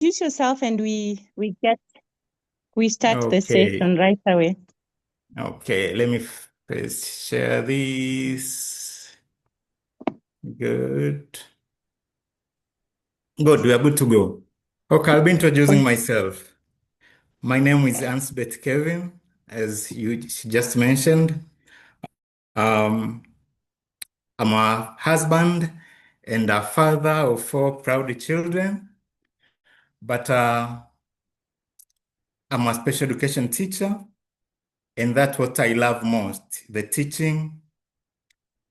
introduce yourself and we start the Okay, session right away. okay. Let me first share this. Good. Good, we are good to go. Okay, I'll be introducing myself. My name is Ansbeth Kevin, as you just mentioned. Um, I'm a husband and a father of 4 proud children, but I'm a special education teacher, and that's what I love most, the teaching,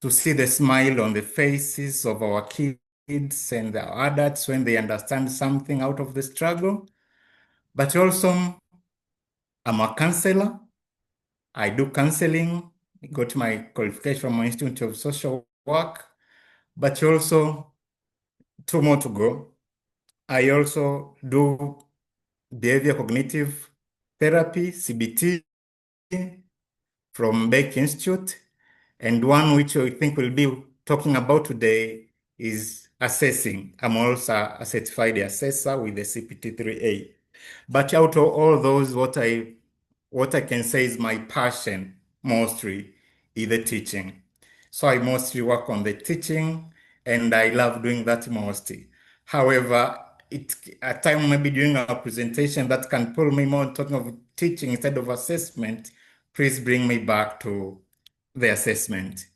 to see the smile on the faces of our kids and our adults when they understand something out of the struggle. But also, I'm a counselor. I do counseling. I got my qualification from my Institute of Social Work. But also, 2 more to go. I also do behavior cognitive therapy, CBT, from Beck Institute. And one which I think we'll be talking about today is assessing. I'm also a certified assessor with the CPT3A. But out of all those, what I can say is my passion mostly is the teaching. So I mostly work on the teaching and I love doing that mostly. However, at time maybe during our presentation that can pull me more talking of teaching instead of assessment, please bring me back to the assessment.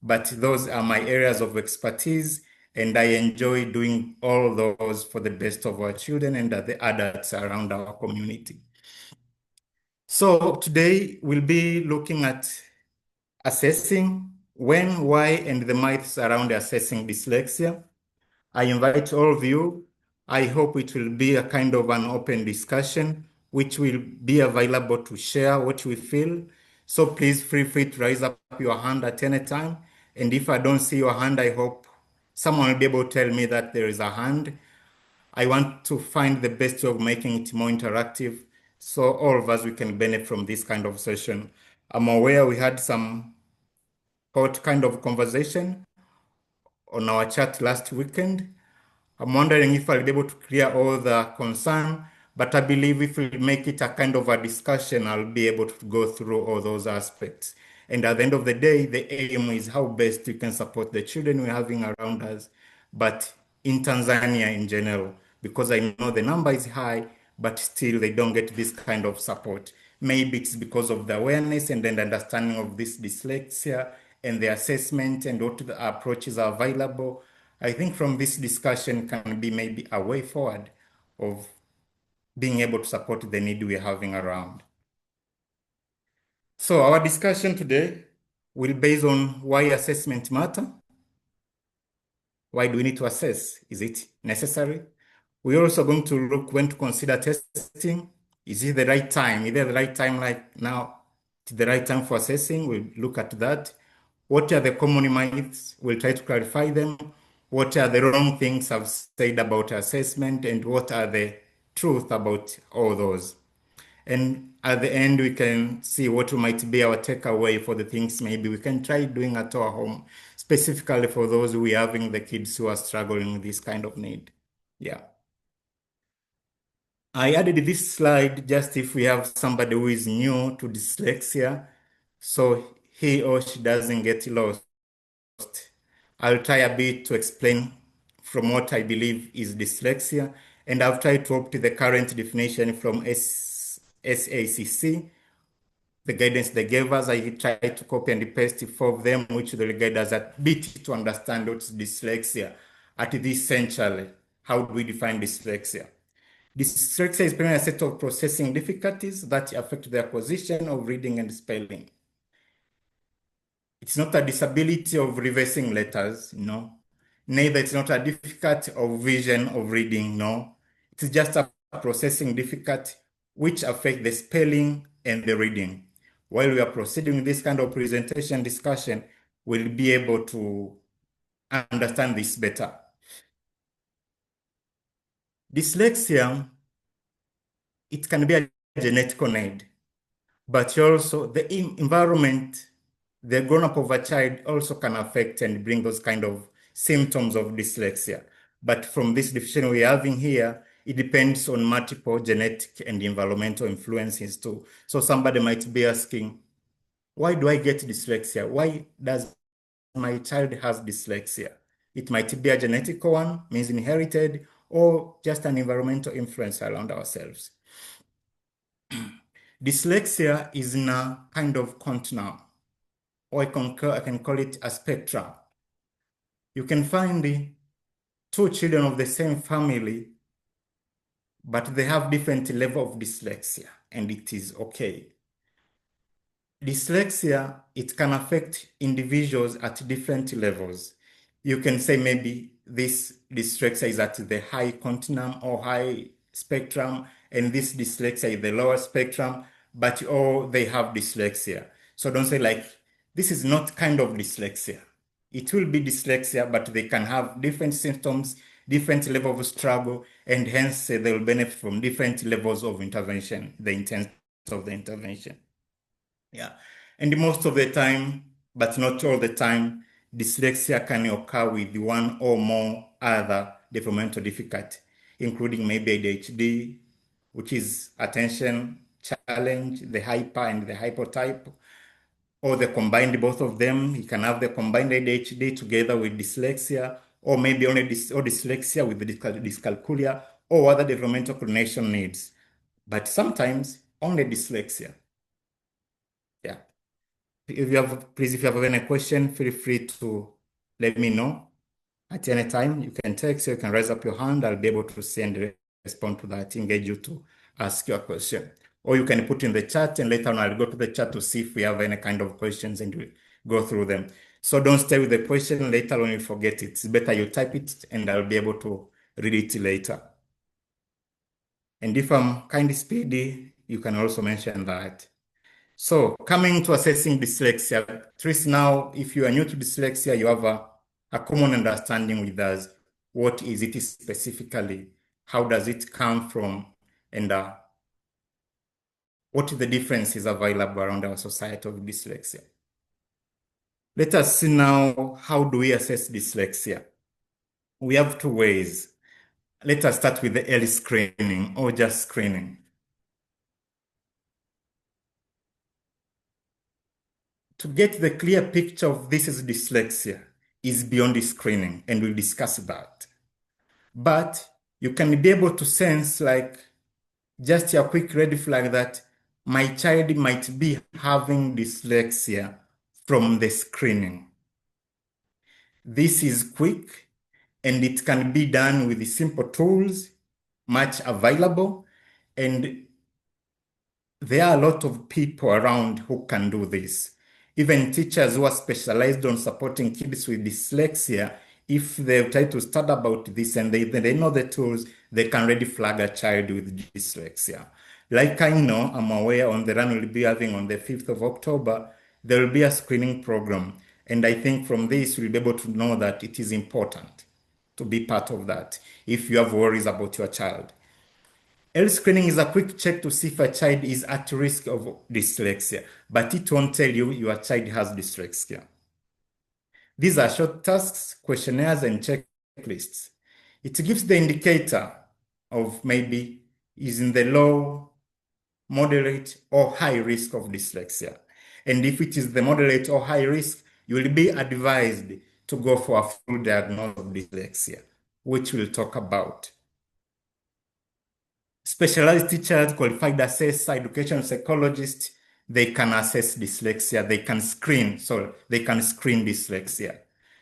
But those are my areas of expertise, and I enjoy doing all those for the best of our children and the adults around our community. So today we'll be looking at assessing when, why, and the myths around assessing dyslexia. I invite all of you. I hope it will be a kind of an open discussion, which will be available to share what we feel. So please feel free to raise up your hand at any time. And if I don't see your hand, I hope someone will be able to tell me that there is a hand. I want to find the best way of making it more interactive so all of us we can benefit from this kind of session. I'm aware we had some hot kind of conversation on our chat last weekend. I'm wondering if I'll be able to clear all the concern, but I believe if we make it a kind of a discussion, I'll be able to go through all those aspects. And at the end of the day, the aim is how best we can support the children we're having around us, but in Tanzania in general, because I know the number is high, but still they don't get this kind of support. Maybe it's because of the awareness and then the understanding of this dyslexia and the assessment and what the approaches are available. I think from this discussion can be maybe a way forward of being able to support the need we're having around. So our discussion today will base on why assessment matter. Why do we need to assess? Is it necessary? We're also going to look when to consider testing. Is it the right time? Is it the right time like now? The right time for assessing? We'll look at that. What are the common myths? We'll try to clarify them. What are the wrong things I've said about assessment and what are the truth about all those? And at the end, we can see what might be our takeaway for the things maybe we can try doing at our home, specifically for those who are having the kids who are struggling with this kind of need. Yeah. I added this slide just if we have somebody who is new to dyslexia, so he or she doesn't get lost. I'll try a bit to explain from what I believe is dyslexia, and I've tried to opt the current definition from SACC, the guidance they gave us. I tried to copy and paste 4 of them, which will guide us a bit to understand what's dyslexia. At this essentially, how do we define dyslexia? Dyslexia is primarily a set of processing difficulties that affect the acquisition of reading and spelling. It's not a disability of reversing letters, no. Neither it's not a difficulty of vision of reading, no. It's just a processing difficulty which affect the spelling and the reading. While we are proceeding with this kind of presentation discussion, we'll be able to understand this better. Dyslexia, it can be a genetic need, but also the environment, the grown-up of a child also can affect and bring those kind of symptoms of dyslexia. But from this definition we're having here, it depends on multiple genetic and environmental influences too. So somebody might be asking, why do I get dyslexia? Why does my child has dyslexia? It might be a genetic one, means inherited, or just an environmental influence around ourselves. Dyslexia is in a kind of continuum, or I can call it a spectrum. You can find the two children of the same family, but they have different level of dyslexia, and it is okay. Dyslexia, it can affect individuals at different levels. You can say maybe this dyslexia is at the high continuum or high spectrum, and this dyslexia is the lower spectrum, but all they have dyslexia. So don't say like, this is not kind of dyslexia. It will be dyslexia, but they can have different symptoms, different level of struggle, and hence they will benefit from different levels of intervention, the intent of the intervention. Yeah. And most of the time, but not all the time, dyslexia can occur with one or more other developmental difficulty, including maybe ADHD, which is attention challenge, the hyper and the hypotype, or the combined both of them. You can have the combined ADHD together with dyslexia, or maybe only dyslexia with the dyscalculia, or other developmental coordination needs. But sometimes only dyslexia. Yeah. Please, if you have any question, feel free to let me know at any time. You can text, you can raise up your hand. I'll be able to see and respond to that, engage you to ask your question. Or you can put in the chat, and later on I'll go to the chat to see if we have any kind of questions and we'll go through them. So don't stay with the question, later on you forget it. It's better you type it and I'll be able to read it later. And if I'm kind of speedy, you can also mention that. So coming to assessing dyslexia, at least now, if you are new to dyslexia, you have a common understanding with us. What is it specifically? How does it come from? And what the differences available around our society of dyslexia? Let us see now, how do we assess dyslexia? We have two ways. Let us start with the early screening or just screening. To get the clear picture of this is dyslexia is beyond the screening, and we'll discuss that. But you can be able to sense like just a quick red flag that my child might be having dyslexia from the screening. This is quick and it can be done with simple tools, much available, and there are a lot of people around who can do this. Even teachers who are specialized on supporting kids with dyslexia, if they try to start about this and they know the tools, they can already flag a child with dyslexia. Like I know, I'm aware on the run we'll be having on the 5th of October, there will be a screening program. And I think from this, we'll be able to know that it is important to be part of that if you have worries about your child. Health screening is a quick check to see if a child is at risk of dyslexia, but it won't tell you your child has dyslexia. These are short tasks, questionnaires, and checklists. It gives the indicator of maybe is in the low, moderate, or high risk of dyslexia. And if it is the moderate or high risk, you will be advised to go for a full diagnosis of dyslexia, which we'll talk about. Specialized teachers, qualified assessor, education psychologists, they can assess dyslexia. They can screen dyslexia.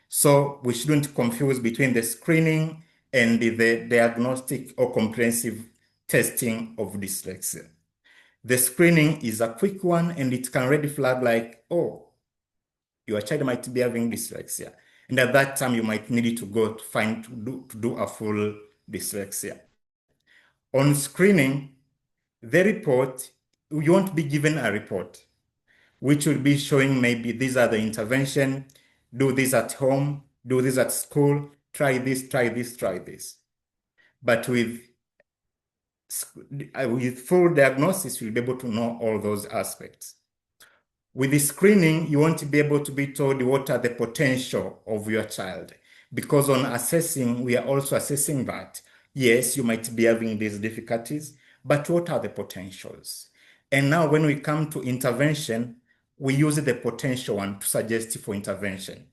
So we shouldn't confuse between the screening and the diagnostic or comprehensive testing of dyslexia. The screening is a quick one and it can already flag like, oh, your child might be having dyslexia. And at that time, you might need to go to do a full dyslexia. On screening, the report, you won't be given a report, which will be showing maybe these are the intervention, do this at home, do this at school, try this, try this, try this. But with full diagnosis, you'll be able to know all those aspects. With the screening, you won't be able to be told what are the potential of your child, because on assessing, we are also assessing that. Yes, you might be having these difficulties, but what are the potentials? And now when we come to intervention, we use the potential one to suggest for intervention.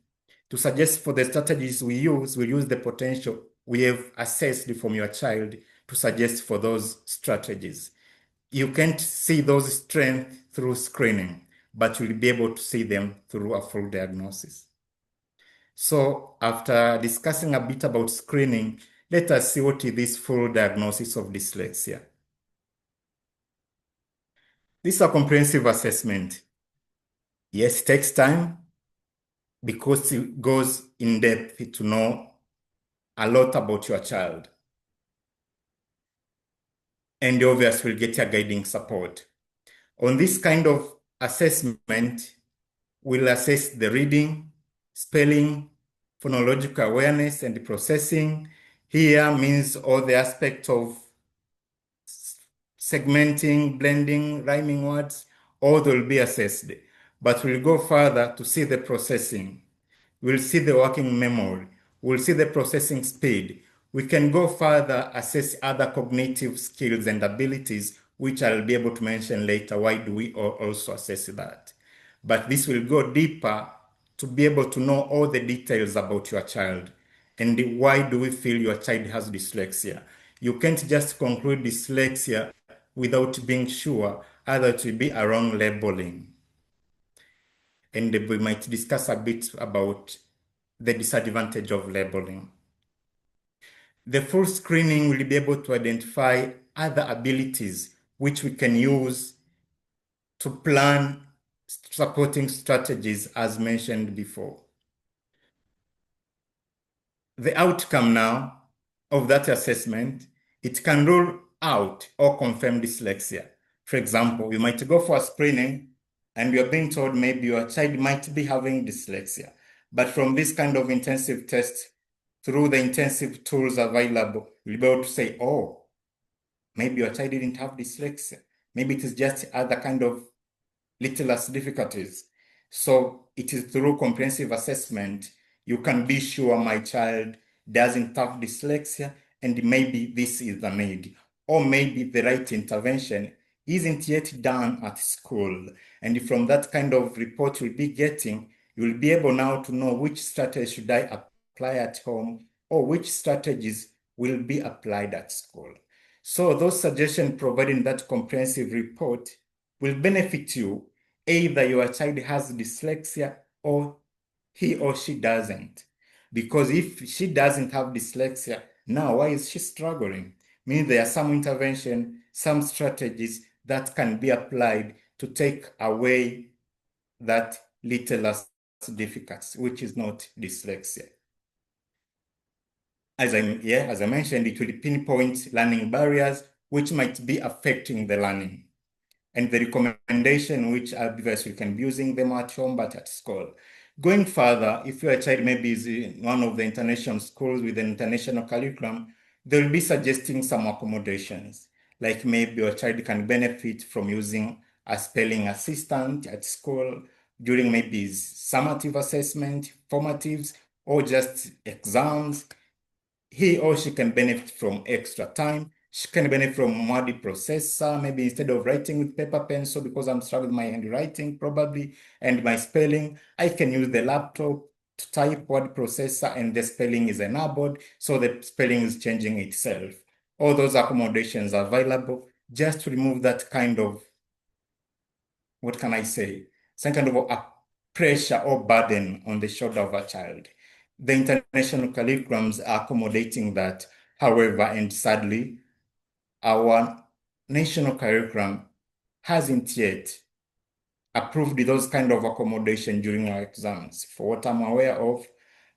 To suggest for the strategies we use the potential we have assessed from your child to suggest for those strategies. You can't see those strengths through screening, but you'll be able to see them through a full diagnosis. So after discussing a bit about screening, let us see what is this full diagnosis of dyslexia. This is a comprehensive assessment. Yes, it takes time because it goes in depth to know a lot about your child. And obviously, will get your guiding support. On this kind of assessment, we'll assess the reading, spelling, phonological awareness, and the processing. Here means all the aspects of segmenting, blending, rhyming words, all will be assessed. But we'll go further to see the processing. We'll see the working memory. We'll see the processing speed. We can go further, assess other cognitive skills and abilities, which I'll be able to mention later. Why do we also assess that? But this will go deeper to be able to know all the details about your child. And why do we feel your child has dyslexia? You can't just conclude dyslexia without being sure, either it will be a wrong labeling. And we might discuss a bit about the disadvantage of labeling. The full screening will be able to identify other abilities which we can use to plan supporting strategies as mentioned before. The outcome now of that assessment, it can rule out or confirm dyslexia. For example, you might go for a screening and you're being told maybe your child might be having dyslexia. But from this kind of intensive test, through the intensive tools available, you'll be able to say, oh, maybe your child didn't have dyslexia. Maybe it is just other kind of little less difficulties. So it is through comprehensive assessment, you can be sure my child doesn't have dyslexia, and maybe this is the need. Or maybe the right intervention isn't yet done at school. And from that kind of report you'll be getting, you'll be able now to know which strategy should I apply at home, or which strategies will be applied at school. So those suggestions provided in that comprehensive report will benefit you. Either your child has dyslexia or he or she doesn't. Because if she doesn't have dyslexia, now why is she struggling? Means there are some intervention, some strategies that can be applied to take away that little less difficulty, which is not dyslexia. As I mentioned, it will pinpoint learning barriers which might be affecting the learning. And the recommendation which advice you can be using them at home but at school. Going further, if your child maybe is in one of the international schools with an international curriculum, they'll be suggesting some accommodations. Like maybe your child can benefit from using a spelling assistant at school during maybe summative assessment, formatives, or just exams. He or she can benefit from extra time. She can benefit from word processor, maybe instead of writing with paper pencil, because I'm struggling with my handwriting probably, and my spelling, I can use the laptop to type word processor and the spelling is enabled, so the spelling is changing itself. All those accommodations are available just to remove that kind of, what can I say, some kind of a pressure or burden on the shoulder of a child. The international curriculums are accommodating that. However, and sadly, our national curriculum hasn't yet approved those kind of accommodation during our exams. For what I'm aware of,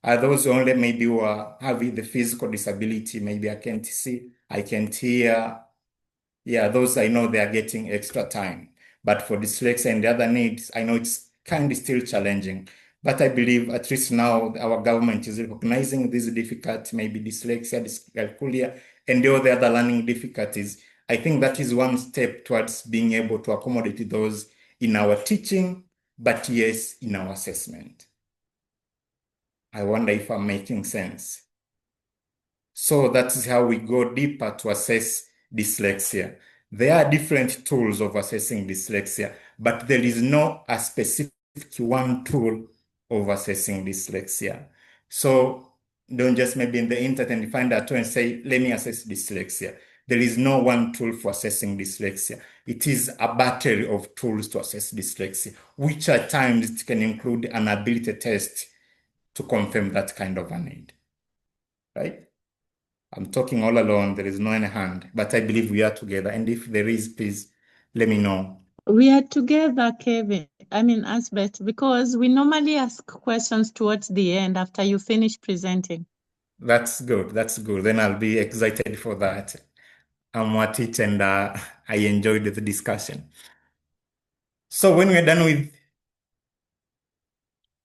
are those only maybe who are having the physical disability, maybe I can't see, I can't hear. Yeah, those I know they are getting extra time. But for dyslexia and the other needs, I know it's kind of still challenging. But I believe at least now our government is recognizing these difficulties, maybe dyslexia, dyscalculia, and all the other learning difficulties. I think that is one step towards being able to accommodate those in our teaching, but yes, in our assessment. I wonder if I'm making sense. So that is how we go deeper to assess dyslexia. There are different tools of assessing dyslexia, but there is no a specific one tool of assessing dyslexia. So don't just maybe in the internet and find a tool and say, let me assess dyslexia. There is no one tool for assessing dyslexia. It is a battery of tools to assess dyslexia, which at times it can include an ability test to confirm that kind of a need, right? I'm talking all alone. There is no any hand, but I believe we are together. And if there is, please let me know. We are together, Kevin. I mean, Asbeth, because we normally ask questions towards the end after you finish presenting. That's good. That's good. Then I'll be excited for that. I'm at it and I enjoyed the discussion. So when we're done with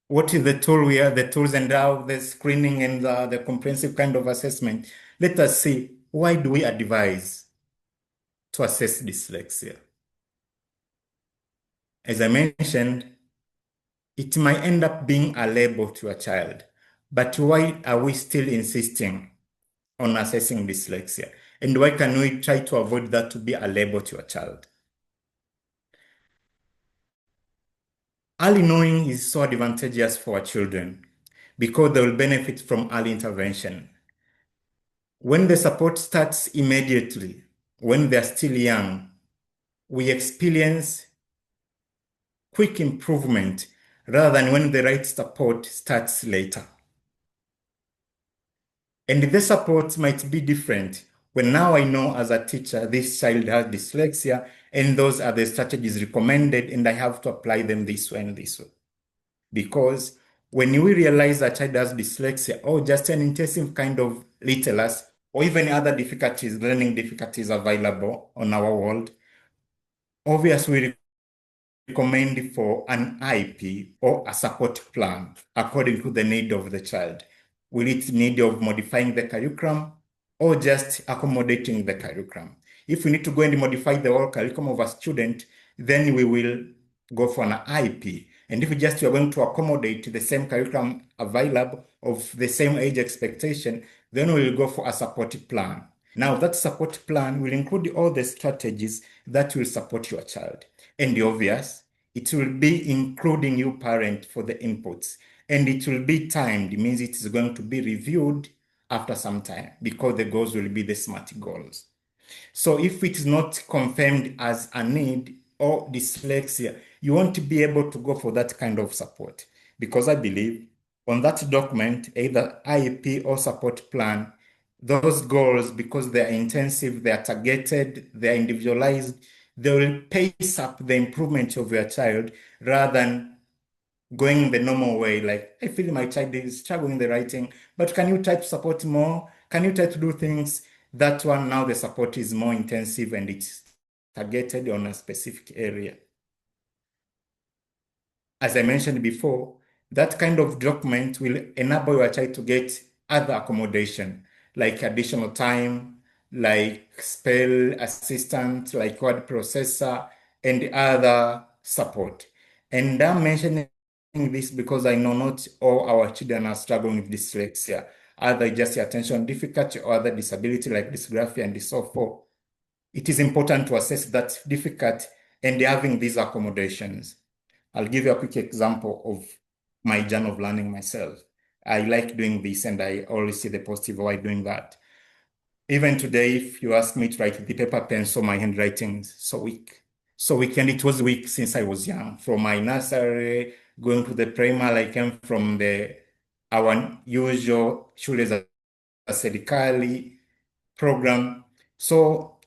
what is the tool we are, the tools and how the screening and the comprehensive kind of assessment, let us see why do we advise to assess dyslexia? As I mentioned, it might end up being a label to a child, but why are we still insisting on assessing dyslexia? And why can we try to avoid that to be a label to a child? Early knowing is so advantageous for our children because they will benefit from early intervention. When the support starts immediately, when they're still young, we experience quick improvement rather than when the right support starts later. And the support might be different when now I know as a teacher this child has dyslexia and those are the strategies recommended and I have to apply them this way and this way. Because when we realize a child has dyslexia or just an intensive kind of littleness or even other difficulties, learning difficulties available on our world, obviously recommend for an IP or a support plan according to the need of the child. Will it need of modifying the curriculum or just accommodating the curriculum? If we need to go and modify the whole curriculum of a student, then we will go for an IP. And if we just are going to accommodate the same curriculum available of the same age expectation, then we will go for a support plan. Now, that support plan will include all the strategies that will support your child. And the obvious, it will be including you parent for the inputs. And it will be timed. It means it is going to be reviewed after some time because the goals will be the SMART goals. So if it is not confirmed as a need or dyslexia, you won't be able to go for that kind of support. Because I believe on that document, either IEP or support plan, those goals, because they are intensive, they are targeted, they are individualized, they will pace up the improvement of your child rather than going the normal way. Like, I feel my child is struggling in the writing, but can you try to support more? Can you try to do things? That one, now the support is more intensive and it's targeted on a specific area. As I mentioned before, that kind of document will enable your child to get other accommodation, like additional time, like spell assistant, like word processor, and other support. And I'm mentioning this because I know not all our children are struggling with dyslexia, either just attention difficulty or other disability like dysgraphia and so forth. It is important to assess that difficulty and having these accommodations. I'll give you a quick example of my journey of learning myself. I like doing this and I always see the positive while doing that. Even today, if you ask me to write with the paper pencil, my handwriting is so weak. So weak, and it was weak since I was young. From my nursery, going to the primary, I came from our usual shule za serikali program. So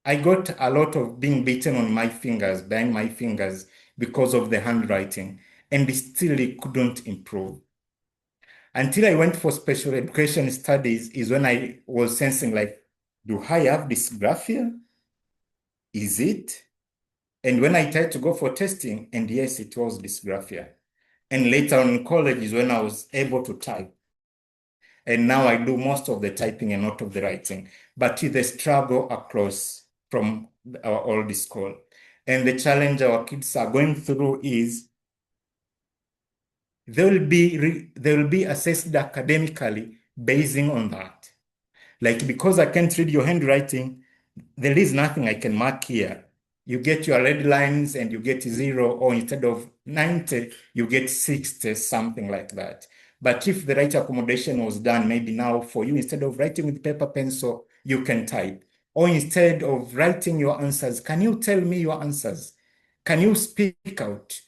I got a lot of being beaten on my fingers, bang my fingers because of the handwriting, and still it couldn't improve. Until I went for special education studies is when I was sensing like, do I have dysgraphia? Is it? And when I tried to go for testing, and yes, it was dysgraphia. And later on in college is when I was able to type. And now I do most of the typing and not of the writing. But it's the struggle across from our old school. And the challenge our kids are going through is they will be assessed academically basing on that. Like, because I can't read your handwriting, there is nothing I can mark here. You get your red lines and you get 0, or instead of 90, you get 60, something like that. But if the right accommodation was done, maybe now for you, instead of writing with paper pencil, you can type. Or instead of writing your answers, can you tell me your answers? Can you speak out?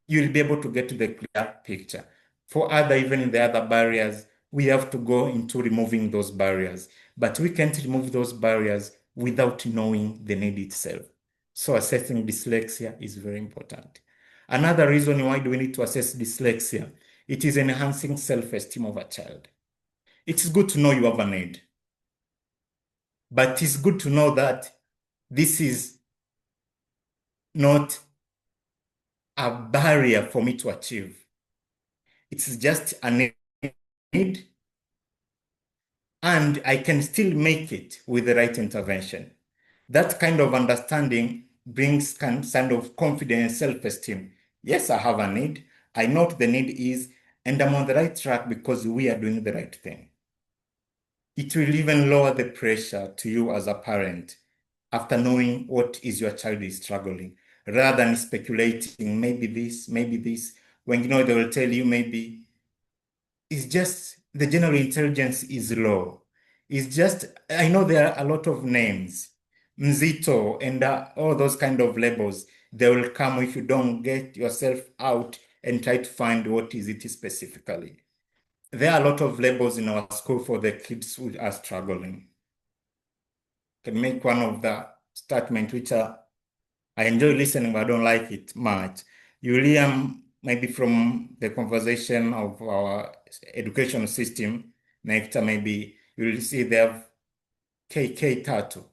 You'll be able to get to the clear picture. For other, even the other barriers, we have to go into removing those barriers. But we can't remove those barriers without knowing the need itself. So assessing dyslexia is very important. Another reason why do we need to assess dyslexia? It is enhancing self-esteem of a child. It's good to know you have a need, but it's good to know that this is not a barrier for me to achieve. It's just a need, and I can still make it with the right intervention. That kind of understanding brings kind of confidence, self-esteem. Yes, I have a need. I know what the need is, and I'm on the right track because we are doing the right thing. It will even lower the pressure to you as a parent after knowing what is your child is struggling, rather than speculating, maybe this, when you know they will tell you maybe it's just the general intelligence is low. It's just, I know there are a lot of names, Mzito, and all those kind of labels. They will come if you don't get yourself out and try to find what is it specifically. There are a lot of labels in our school for the kids who are struggling. Can make one of the statement which I enjoy listening, but I don't like it much. You hear maybe from the conversation of our education system, next maybe you'll see they have KK tatu,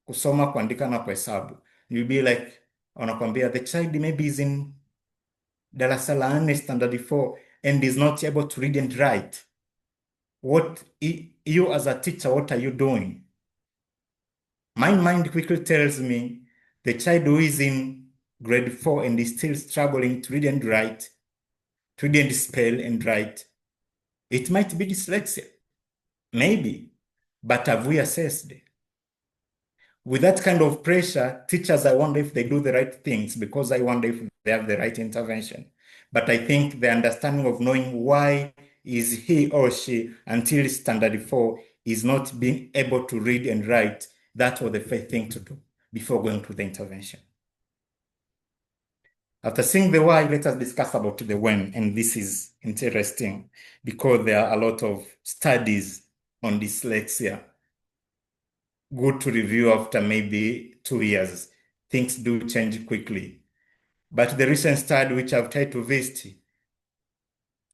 kusoma, kuandika na kuhesabu. You'll be like, wanakwambia the child maybe is in darasa la 4 standard 4 and is not able to read and write. You as a teacher, what are you doing? My mind quickly tells me the child who is in grade 4 and is still struggling to read and write, to read and spell and write, it might be dyslexia. Maybe. But have we assessed? With that kind of pressure, teachers, I wonder if they do the right things, because I wonder if they have the right intervention. But I think the understanding of knowing why is he or she until standard 4 is not being able to read and write, that was the first thing to do before going to the intervention. After seeing the why, let us discuss about the when. And this is interesting because there are a lot of studies on dyslexia. Good to review after maybe 2 years. Things do change quickly. But the recent study which I've tried to visit,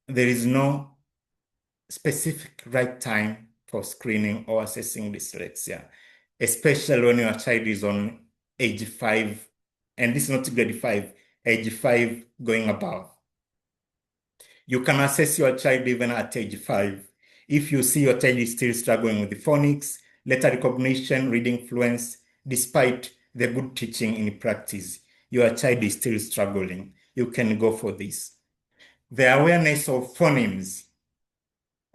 there is no specific right time for screening or assessing dyslexia, especially when your child is on age 5, and this is not grade 5, age 5 going above. You can assess your child even at age 5. If you see your child is still struggling with the phonics, letter recognition, reading fluency, despite the good teaching in practice, your child is still struggling. You can go for this. The awareness of phonemes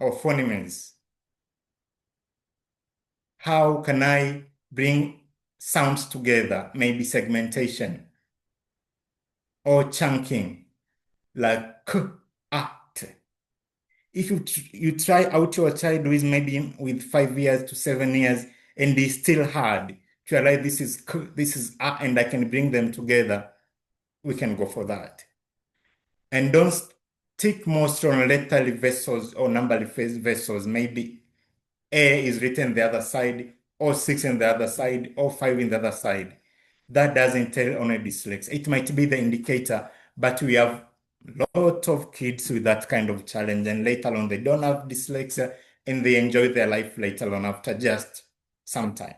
or phonemes. How can I bring sounds together? Maybe segmentation or chunking, like k, at. If you try out your child who is maybe with 5 years to 7 years and is still hard to realize this is k, this is a, and I can bring them together, we can go for that. And don't stick most on letter vessels or number vessels. Maybe A is written the other side, or 6 in the other side, or 5 in the other side. That doesn't tell on a dyslexia. It might be the indicator, but we have a lot of kids with that kind of challenge, and later on they don't have dyslexia and they enjoy their life later on after just some time.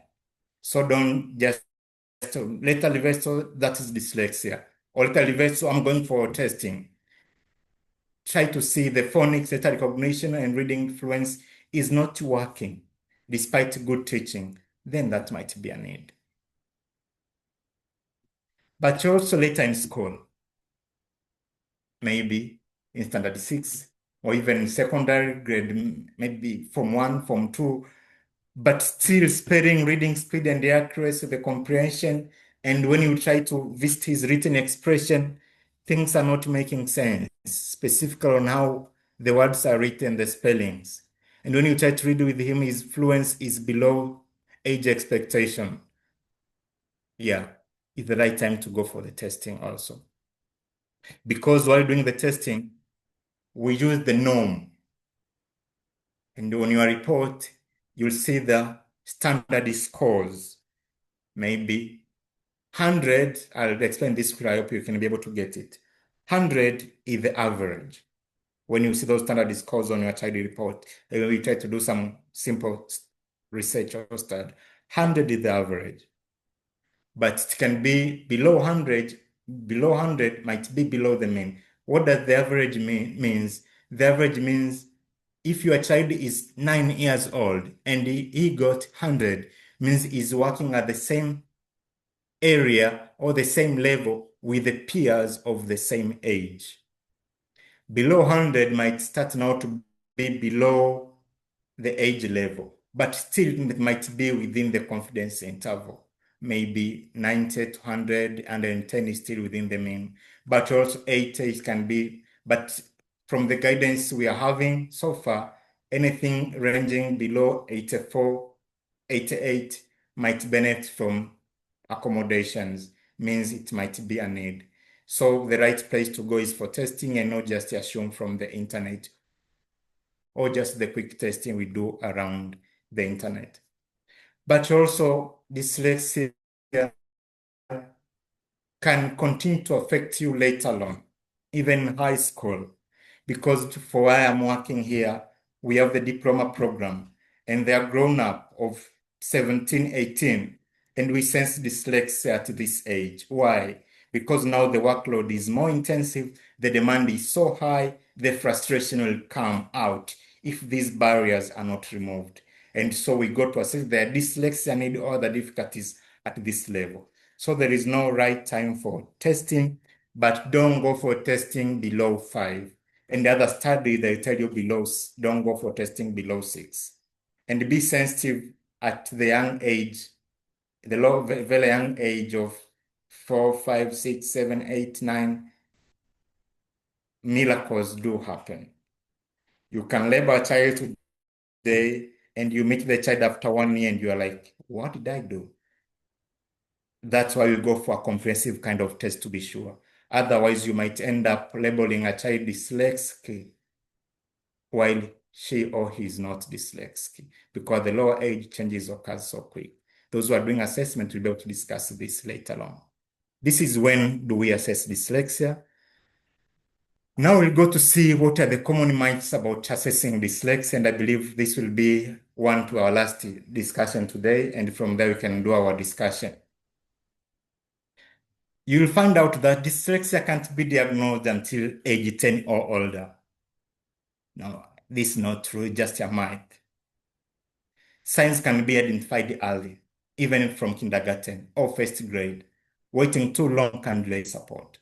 So don't just letter vessel, that is dyslexia. Or letter vessel, I'm going for testing. Try to see the phonics, letter recognition, and reading fluency is not working despite good teaching, then that might be a need. But also later in school, maybe in standard 6 or even in secondary grade, maybe Form 1, Form 2, but still spelling, reading speed and the accuracy, the comprehension, and when you try to visit his written expression, things are not making sense, specifically on how the words are written, the spellings. And when you try to read with him, his fluence is below age expectation. Yeah, it's the right time to go for the testing also. Because while doing the testing, we use the norm. And on your report, you'll see the standard scores. Maybe 100, I'll explain this, I hope you can be able to get it. 100 is the average. When you see those standard scores on your child report, we try to do some simple research or study. 100 is the average. But it can be below 100. Below 100 might be below the mean. What does the average means? The average means if your child is 9 years old and he got 100, means he's working at the same area or the same level with the peers of the same age. Below 100 might start now to be below the age level, but still it might be within the confidence interval. Maybe 90 to 100, 110 is still within the mean, but also 80 can be, but from the guidance we are having so far, anything ranging below 84, 88 might benefit from accommodations, means it might be a need. So the right place to go is for testing and not just assume from the internet or just the quick testing we do around the internet. But also dyslexia can continue to affect you later on, even high school, because for where I'm working here, we have the diploma program and they are grown up of 17, 18, and we sense dyslexia at this age. Why? Because now the workload is more intensive, the demand is so high, the frustration will come out if these barriers are not removed. And so we go to assess their dyslexia need or the difficulties at this level. So there is no right time for testing, but don't go for testing below 5. And the other study, they tell you don't go for testing below 6. And be sensitive at the young age, the low, very young age of 4, 5, 6, 7, 8, 9. Miracles do happen. You can label a child today and you meet the child after 1 year and you are like, what did I do? That's why you go for a comprehensive kind of test to be sure. Otherwise, you might end up labeling a child dyslexic while she or he is not dyslexic because the lower age changes occur so quick. Those who are doing assessment will be able to discuss this later on. This is when do we assess dyslexia. Now we'll go to see what are the common myths about assessing dyslexia, and I believe this will be one to our last discussion today, and from there we can do our discussion. You'll find out that dyslexia can't be diagnosed until age 10 or older. No, this is not true, just a myth. Signs can be identified early, even from kindergarten or first grade. Waiting too long can delay support.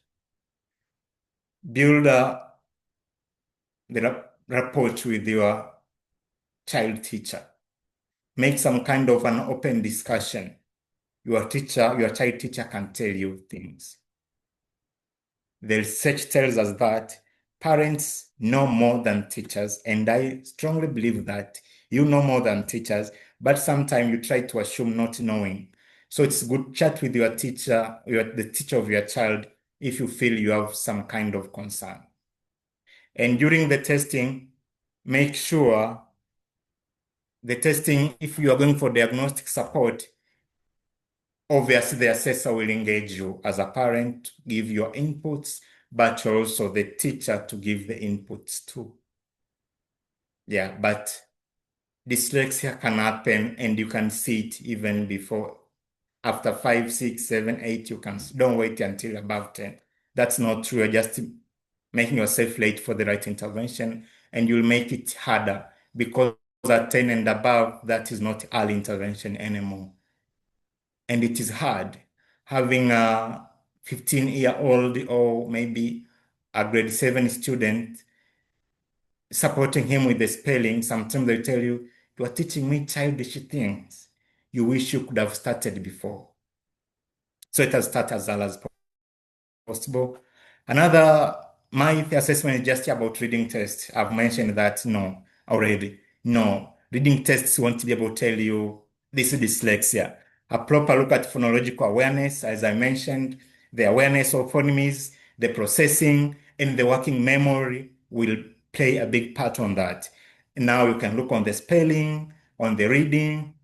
Build the rapport with your child teacher. Make some kind of an open discussion. Your child teacher can tell you things. The research tells us that parents know more than teachers, and I strongly believe that you know more than teachers, but sometimes you try to assume not knowing. So it's good chat with your teacher, the teacher of your child, if you feel you have some kind of concern. And during the testing, make sure the testing, if you are going for diagnostic support, obviously the assessor will engage you as a parent, give your inputs, but also the teacher to give the inputs too. Yeah, but dyslexia can happen and you can see it even before, after 5, 6, 7, 8, don't wait until above 10. That's not true. You're just making yourself late for the right intervention, and you'll make it harder because at 10 and above, that is not early intervention anymore. And it is hard having a 15-year-old or maybe a grade 7 student supporting him with the spelling. Sometimes they tell you you are teaching me childish things. You wish you could have started before. So it has started as early as possible. Another myth assessment is just about reading tests. I've mentioned that no already. No, reading tests won't be able to tell you this is dyslexia. A proper look at phonological awareness, as I mentioned, the awareness of phonemes, the processing, and the working memory will play a big part on that. Now you can look on the spelling, on the reading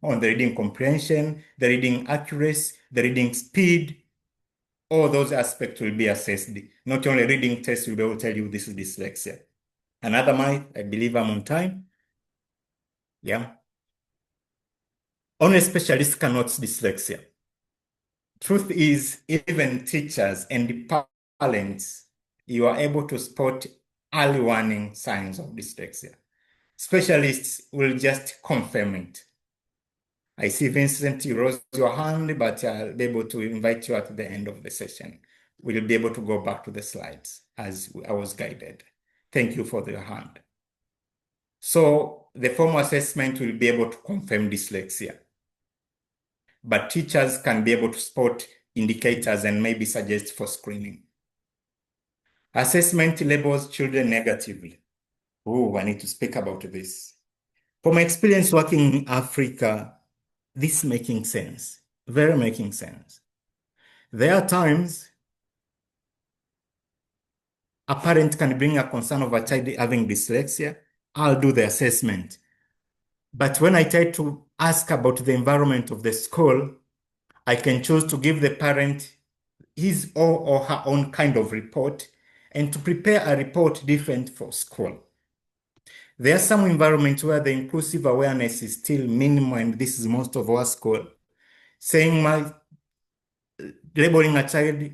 comprehension, the reading accuracy, the reading speed. All those aspects will be assessed. Not only reading tests will be able to tell you this is dyslexia. Another myth, I believe I'm on time. Yeah. Only specialists can note dyslexia. Truth is, even teachers and parents, you are able to spot early warning signs of dyslexia. Specialists will just confirm it. I see Vincent, you rose your hand, but I'll be able to invite you at the end of the session. We'll be able to go back to the slides as I was guided. Thank you for your hand. So the formal assessment will be able to confirm dyslexia, but teachers can be able to spot indicators and maybe suggest for screening. Assessment labels children negatively. Oh, I need to speak about this. From my experience working in Africa, this is making sense, very making sense. There are times a parent can bring a concern of a child having dyslexia. I'll do the assessment. But when I try to ask about the environment of the school, I can choose to give the parent his or her own kind of report and to prepare a report different for school. There are some environments where the inclusive awareness is still minimal, and this is most of our school. Saying labeling a child,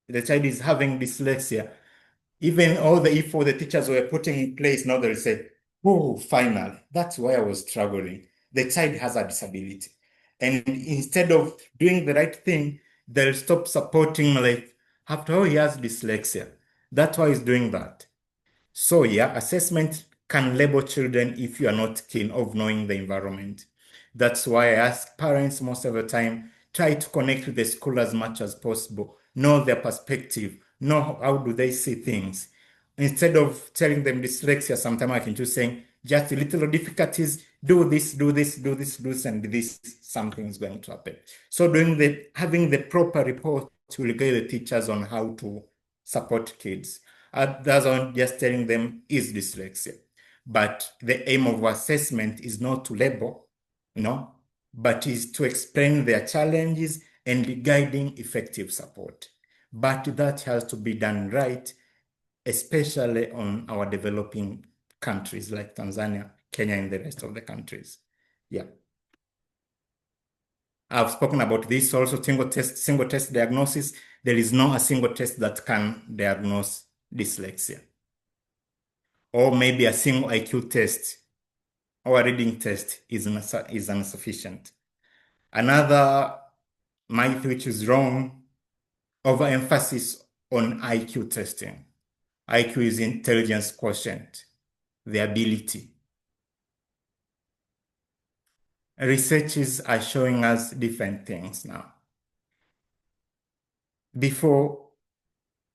the child is having dyslexia. Even all the effort the teachers were putting in place, now they say, oh, finally, that's why I was struggling. The child has a disability. And instead of doing the right thing, they'll stop supporting, like, after all, he has dyslexia. That's why he's doing that. So yeah, assessment can label children if you are not keen of knowing the environment. That's why I ask parents most of the time, try to connect with the school as much as possible, know their perspective, know how do they see things. Instead of telling them dyslexia, sometimes I can just saying, just little difficulties, do this, do this, do this, do this, and this, something is going to happen. So having the proper report will guide the teachers on how to support kids. That's on just telling them is dyslexia. But the aim of assessment is not to label, but is to explain their challenges and guiding effective support. But that has to be done right, especially on our developing countries like Tanzania, Kenya, and the rest of the countries. Yeah. I've spoken about this also, single test diagnosis. There is no a single test that can diagnose dyslexia. Or maybe a single IQ test or a reading test is insufficient. Another myth which is wrong, overemphasis on IQ testing. IQ is intelligence quotient, the ability. Researches are showing us different things now. Before,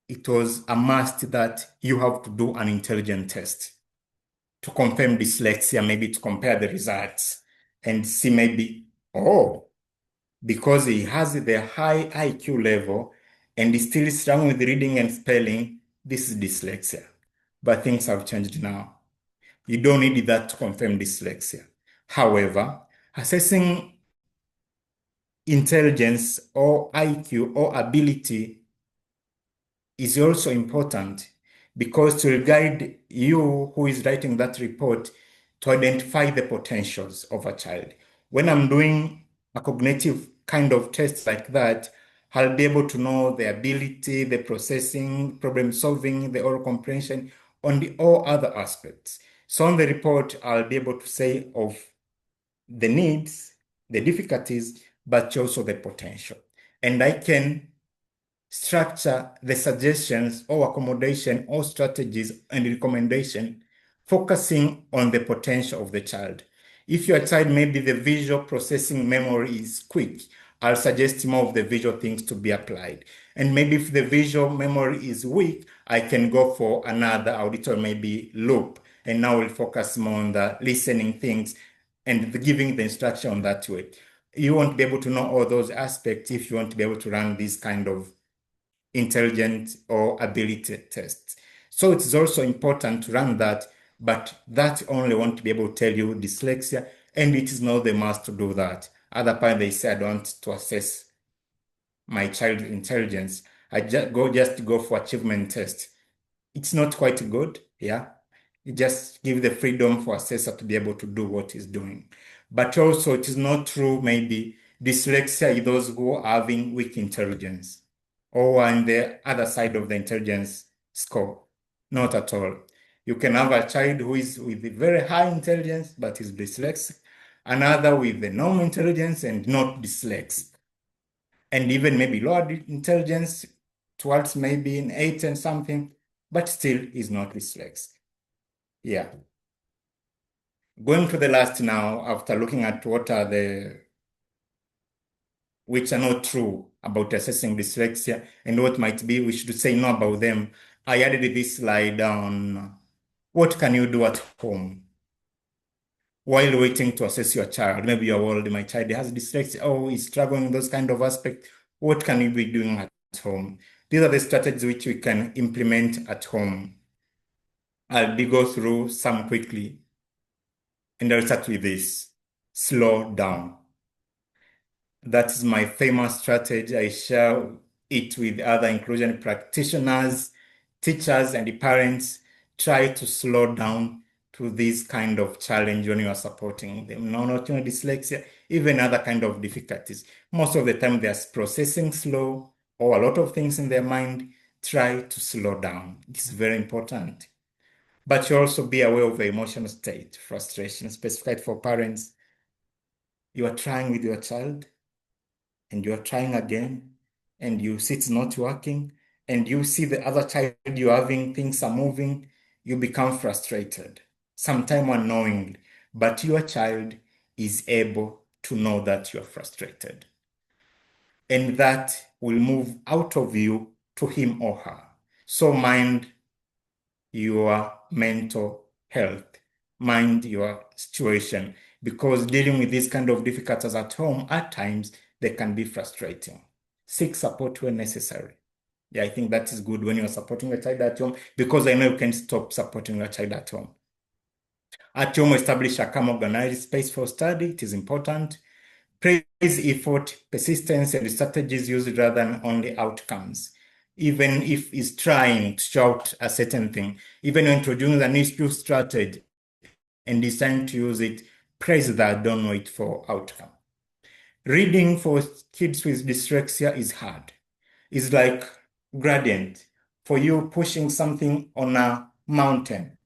it was a must that you have to do an intelligence test to confirm dyslexia, maybe to compare the results and see maybe, oh, because he has the high IQ level and is still struggling with reading and spelling, this is dyslexia. But things have changed now. You don't need that to confirm dyslexia. However, assessing intelligence or IQ or ability is also important because to guide you who is writing that report to identify the potentials of a child. When I'm doing a cognitive kind of test like that, I'll be able to know the ability, the processing, problem solving, the oral comprehension, on the all other aspects. So on the report, I'll be able to say of the needs, the difficulties, but also the potential. And I can structure the suggestions or accommodation or strategies and recommendation focusing on the potential of the child. If your child, maybe the visual processing memory is quick, I'll suggest more of the visual things to be applied. And maybe if the visual memory is weak, I can go for another auditory, maybe loop. And now we'll focus more on the listening things and giving the instruction that way. You won't be able to know all those aspects if you want to be able to run these kind of intelligence or ability tests. So it's also important to run that, but that only want to be able to tell you dyslexia, and it is not the must to do that. Other parents, they say, I don't want to assess my child's intelligence. I just go for achievement test. It's not quite good, yeah. You just give the freedom for assessor to be able to do what he's doing. But also, it is not true, maybe dyslexia is those who are having weak intelligence or on the other side of the intelligence score. Not at all. You can have a child who is with very high intelligence but is dyslexic, another with the normal intelligence and not dyslexic, and even maybe lower intelligence towards maybe an 8 and something, but still is not dyslexic. Yeah. Going to the last now, after looking at what are the which are not true about assessing dyslexia and what might be we should say no about them, I added this slide on what can you do at home while waiting to assess your child. Maybe you're worried, my child has dyslexia, oh, he's struggling in those kind of aspects. What can you be doing at home? These are the strategies which we can implement at home. I'll be go through some quickly, and I'll start with this. Slow down. That is my famous strategy. I share it with other inclusion practitioners, teachers, and the parents. Try to slow down to this kind of challenge when you are supporting them. No, not only dyslexia, even other kind of difficulties. Most of the time, they are processing slow or a lot of things in their mind. Try to slow down. It's very important. But you also be aware of the emotional state, frustration, specified for parents. You are trying with your child and you're trying again, and you see it's not working, and you see the other child you're having, things are moving, you become frustrated, sometimes unknowingly, but your child is able to know that you're frustrated. And that will move out of you to him or her. So mind your mental health, mind your situation, because dealing with these kind of difficulties at home, at times, they can be frustrating. Seek support when necessary. Yeah, I think that is good when you're supporting a child at home, because I know you can stop supporting your child at home. At home, establish a calm, organized space for study. It is important. Praise effort, persistence, and strategies used rather than only outcomes. Even if it's trying to shout a certain thing, even when introducing a new strategy and deciding to use it, praise that, don't wait for outcome. Reading for kids with dyslexia is hard. It's like gradient. For you pushing something on a mountain,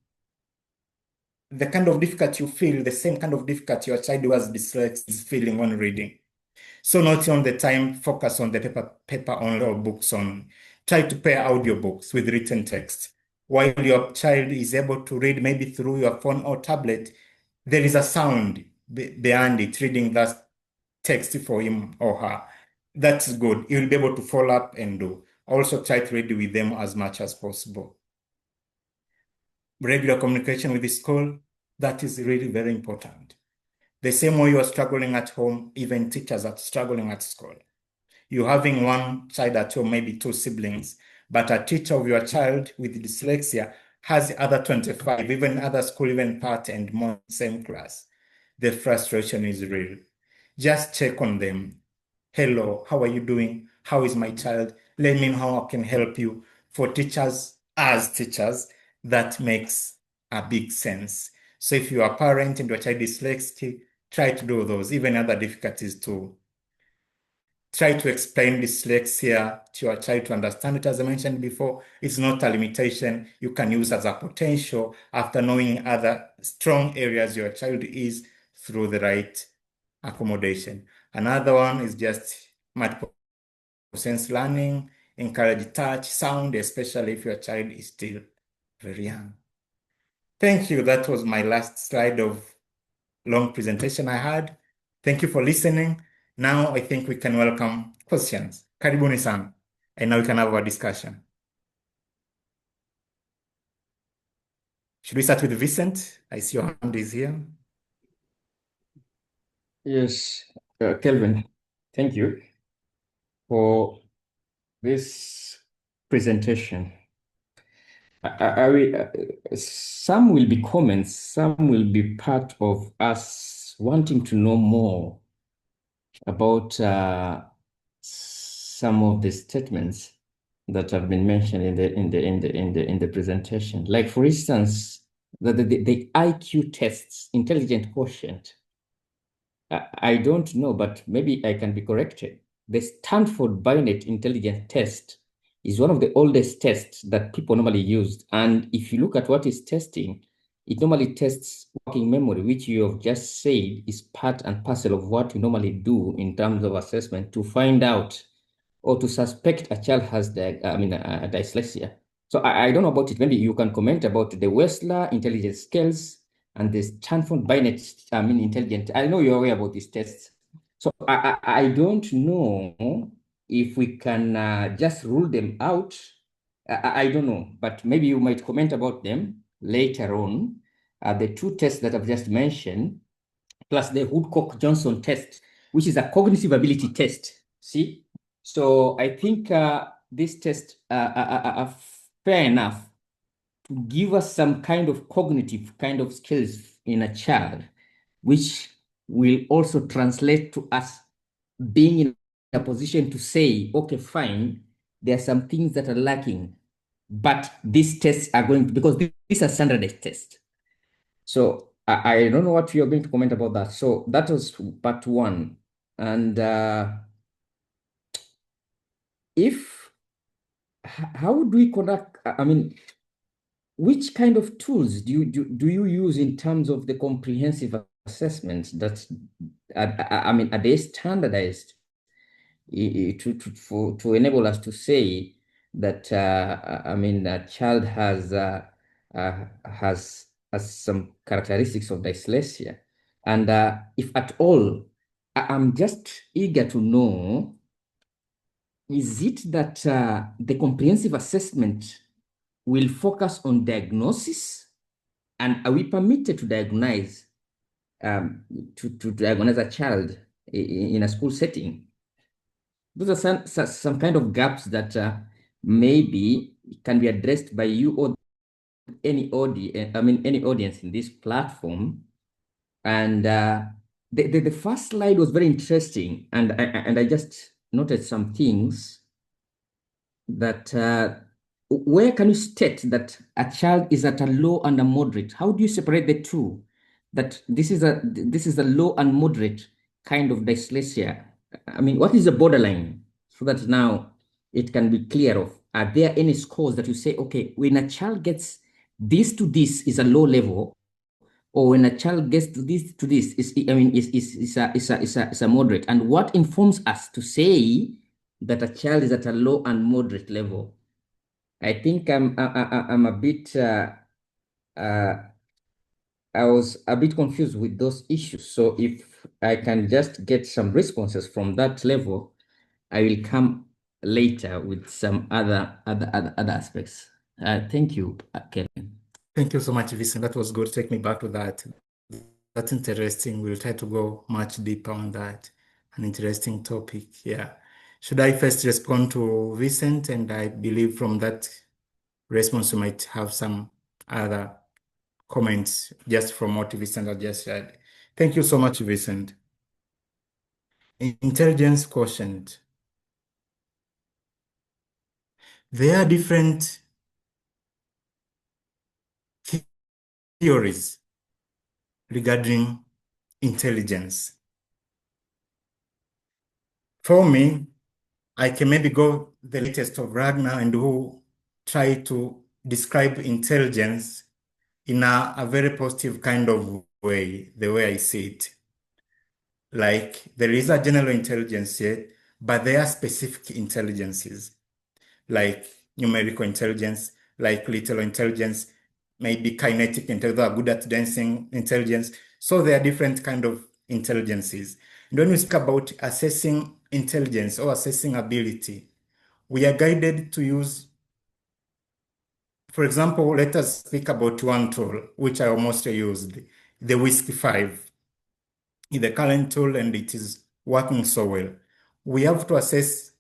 the kind of difficulty you feel, the same kind of difficulty your child who has dyslexia is feeling when reading. So not on the time, focus on the paper only or books only. Try to pair audiobooks with written text. While your child is able to read maybe through your phone or tablet, there is a sound behind it, reading that text for him or her. That's good. You'll be able to follow up and do. Also try to read with them as much as possible. Regular communication with the school, that is really very important. The same way you are struggling at home, even teachers are struggling at school. You're having one child at home, maybe two siblings, but a teacher of your child with dyslexia has the other 25, even other school, even part and more, same class. The frustration is real. Just check on them. Hello, how are you doing? How is my child? Let me know how I can help you. For teachers, as teachers, that makes a big sense. So if you are a parent and your child is dyslexic, try to do those, even other difficulties too. Try to explain dyslexia to your child to understand it. As I mentioned before, it's not a limitation. You can use as a potential after knowing other strong areas your child is through the right accommodation. Another one is just multiple sense learning, encourage touch, sound, especially if your child is still very young. Thank you. That was my last slide of long presentation I had. Thank you for listening. Now I think we can welcome questions. Karibuni sana. And now we can have our discussion. Should we start with Vincent? I see your hand is here. Yes, Kelvin, thank you for this presentation. Some will be comments, some will be part of us wanting to know more about some of the statements that have been mentioned in the presentation. Like for instance, the IQ tests, intelligent quotient. I don't know, but maybe I can be corrected. The Stanford Binet Intelligence Test is one of the oldest tests that people normally used. And if you look at what it's testing, it normally tests working memory, which you have just said is part and parcel of what we normally do in terms of assessment to find out or to suspect a child has dyslexia. So I don't know about it. Maybe you can comment about the Wessler intelligence scales and the Stanford Binet, intelligent. I know you're aware about these tests. So I don't know if we can just rule them out. I don't know, but maybe you might comment about them later on. The two tests that I've just mentioned, plus the Woodcock-Johnson test, which is a cognitive ability test. See? So I think these tests are fair enough to give us some kind of cognitive kind of skills in a child, which will also translate to us being in a position to say, okay, fine, there are some things that are lacking, but these tests are going to, because these are standardized tests. So I don't know what you're going to comment about that. So that was part one. And how do we conduct, which kind of tools do you use in terms of the comprehensive assessments that, are they standardized to enable us to say that, a child has some characteristics of dyslexia? And if at all, I'm just eager to know, is it that the comprehensive assessment will focus on diagnosis, and are we permitted to diagnose to diagnose a child in a school setting? Those are some kind of gaps that maybe can be addressed by you or any audience in this platform. And the first slide was very interesting, and I just noted some things that where can you state that a child is at a low and a moderate? How do you separate the two? That this is a low and moderate kind of dyslexia. What is the borderline, so that now it can be clear of? Are there any scores that you say, okay, when a child gets this to this is a low level, or when a child gets to this is a moderate? And what informs us to say that a child is at a low and moderate level? I think I'm a bit I was a bit confused with those issues. So if I can just get some responses from that level, I will come later with some other aspects. Thank you, Kevin. Thank you so much, Vincent. That was good. Take me back to that. That's interesting. We'll try to go much deeper on that. An interesting topic. Yeah. Should I first respond to Vincent? And I believe from that response, you might have some other comments just from what Vincent had just said. Thank you so much, Vincent. Intelligence quotient. There are different theories regarding intelligence. For me, I can maybe go the latest of Ragnar and who try to describe intelligence in a very positive kind of way, the way I see it. Like there is a general intelligence here, but there are specific intelligences, like numerical intelligence, like little intelligence, maybe kinetic intelligence, are good at dancing intelligence. So there are different kind of intelligences. And when we speak about assessing intelligence or assessing ability, we are guided to use, for example, let us speak about one tool, which I almost used, the WISC-5. Is the current tool and it is working so well. We have to assess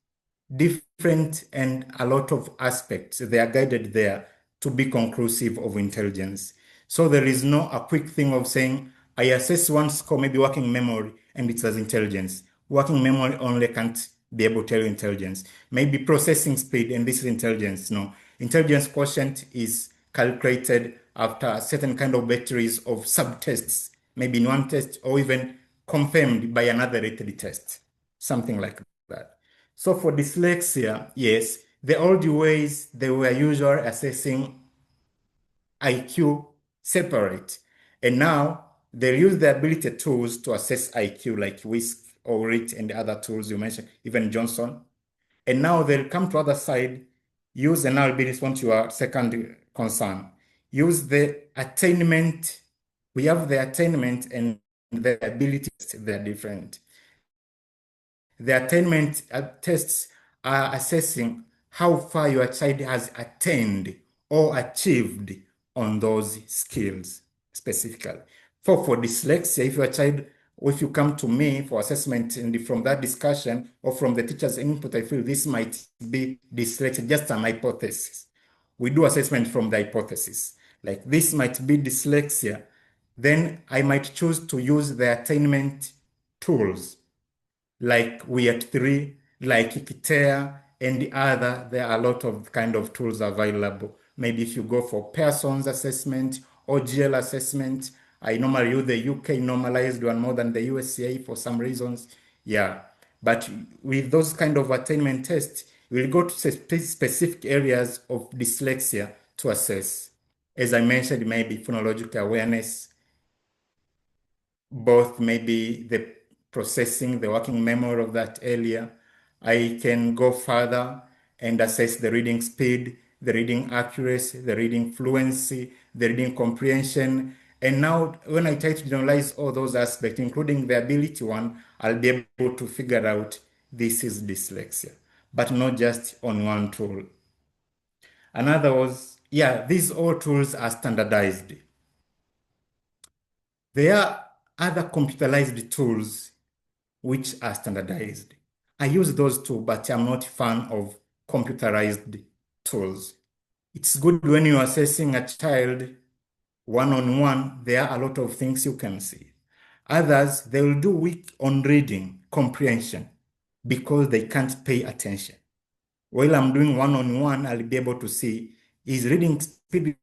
different and a lot of aspects. They are guided there to be conclusive of intelligence. So there is no a quick thing of saying, I assess one score, maybe working memory, and it has intelligence. Working memory only can't be able to tell you intelligence. Maybe processing speed, and this is intelligence. No. Intelligence quotient is calculated after a certain kind of batteries of subtests, maybe in one test or even confirmed by another rated test, something like that. So for dyslexia, yes, the old ways they were usually assessing IQ separate, and now they use the ability tools to assess IQ like WISC or RIT and the other tools you mentioned, even Johnson. And now they'll come to other side, use and now be respond to your second concern. Use the attainment. We have the attainment and the abilities, they're different. The attainment tests are assessing how far your child has attained or achieved on those skills specifically. For dyslexia, if your child, or if you come to me for assessment and from that discussion or from the teacher's input, I feel this might be dyslexia, just an hypothesis. We do assessment from the hypothesis. Like this might be dyslexia, then I might choose to use the attainment tools like we at 3, like Kitea and the other. There are a lot of kind of tools available. Maybe if you go for Pearson's assessment or GL assessment, I normally use the UK normalized one more than the USCA for some reasons. Yeah, but with those kind of attainment tests, we'll go to specific areas of dyslexia to assess. As I mentioned, maybe phonological awareness, both maybe the processing, the working memory of that area. I can go further and assess the reading speed, the reading accuracy, the reading fluency, the reading comprehension. And now when I try to generalize all those aspects, including the ability one, I'll be able to figure out this is dyslexia, but not just on one tool. Another was, yeah, these all tools are standardized. There are other computerized tools which are standardized. I use those too, but I'm not a fan of computerized tools. It's good when you're assessing a child one-on-one, there are a lot of things you can see. Others, they will do weak on reading comprehension because they can't pay attention. While I'm doing one-on-one, I'll be able to see his reading speed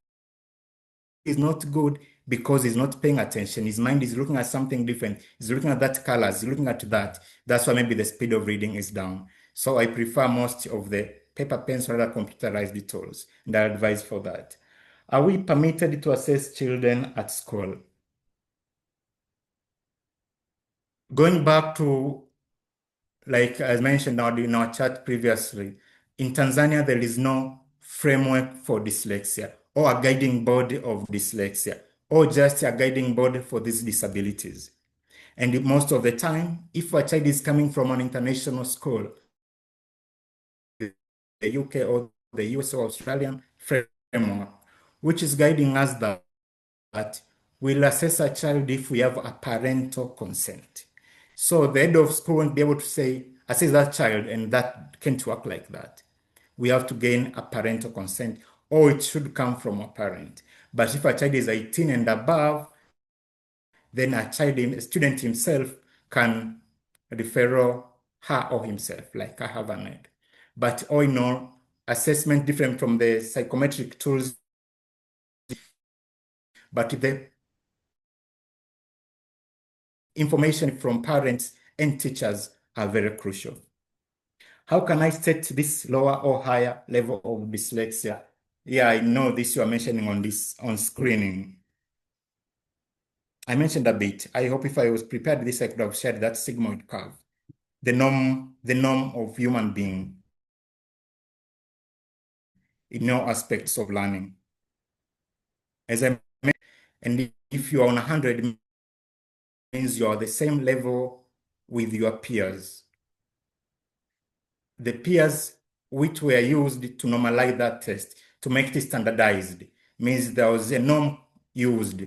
is not good because he's not paying attention. His mind is looking at something different. He's looking at that colors, he's looking at that. That's why maybe the speed of reading is down. So I prefer most of the paper pens rather computerized tools, and I advise for that. Are we permitted to assess children at school? Going back to, like as mentioned now in our chat previously, in Tanzania, there is no framework for dyslexia or a guiding body of dyslexia or just a guiding body for these disabilities. And most of the time, if a child is coming from an international school, the UK or the US or Australian framework, which is guiding us that we'll assess a child if we have a parental consent. So the head of school won't be able to say, assess that child, and that can't work like that. We have to gain a parental consent, or it should come from a parent. But if a child is 18 and above, then a student himself can refer her or himself, like I have an aid. But all in all, assessment different from the psychometric tools, but the information from parents and teachers are very crucial. How can I set this lower or higher level of dyslexia? Yeah, I know this you are mentioning on screening. I mentioned a bit. I hope if I was prepared this, I could have shared that sigmoid curve. The norm of human being in all aspects of learning. as I mentioned, and if you are on 100, it means you are the same level with your peers. The peers which were used to normalize that test, to make it standardized, means there was a norm used.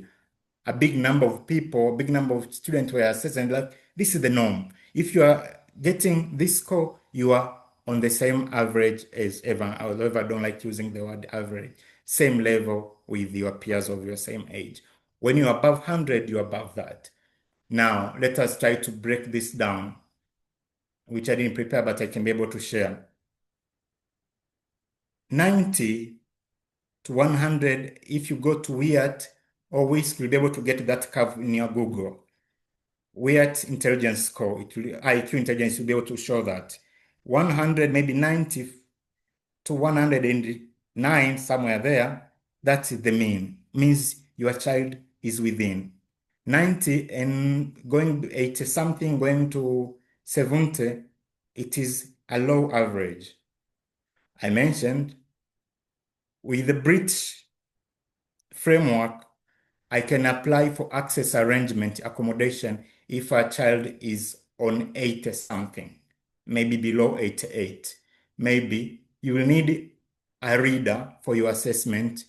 A big number of people, big number of students were assessed and like, this is the norm. If you are getting this score, you are on the same average as everyone. However, I don't like using the word average. Same level with your peers of your same age. When you're above 100, you're above that. Now, let us try to break this down, which I didn't prepare, but I can be able to share. 90 to 100, if you go to WIAT or WISC, you'll be able to get that curve in your Google. WIAT intelligence score, IQ intelligence, you'll be able to show that. 100, maybe 90 to 109, somewhere there, that's the mean. Means your child is within. 90 and going 80 something, going to 70, it is a low average. I mentioned with the British framework, I can apply for access arrangement accommodation if a child is on 80 something, maybe below 88. Maybe you will need a reader for your assessment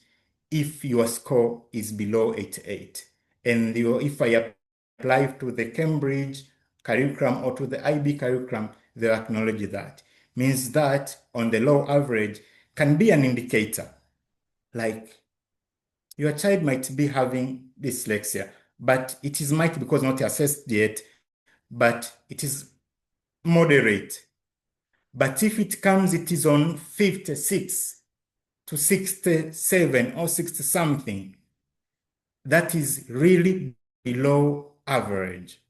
if your score is below 88. And if I apply to the Cambridge curriculum or to the IB curriculum, they acknowledge that. Means that on the low average can be an indicator. Like your child might be having dyslexia, but it is might because not assessed yet, but it is moderate. But if it comes, it is on 56 to 67 or 60 something, that is really below average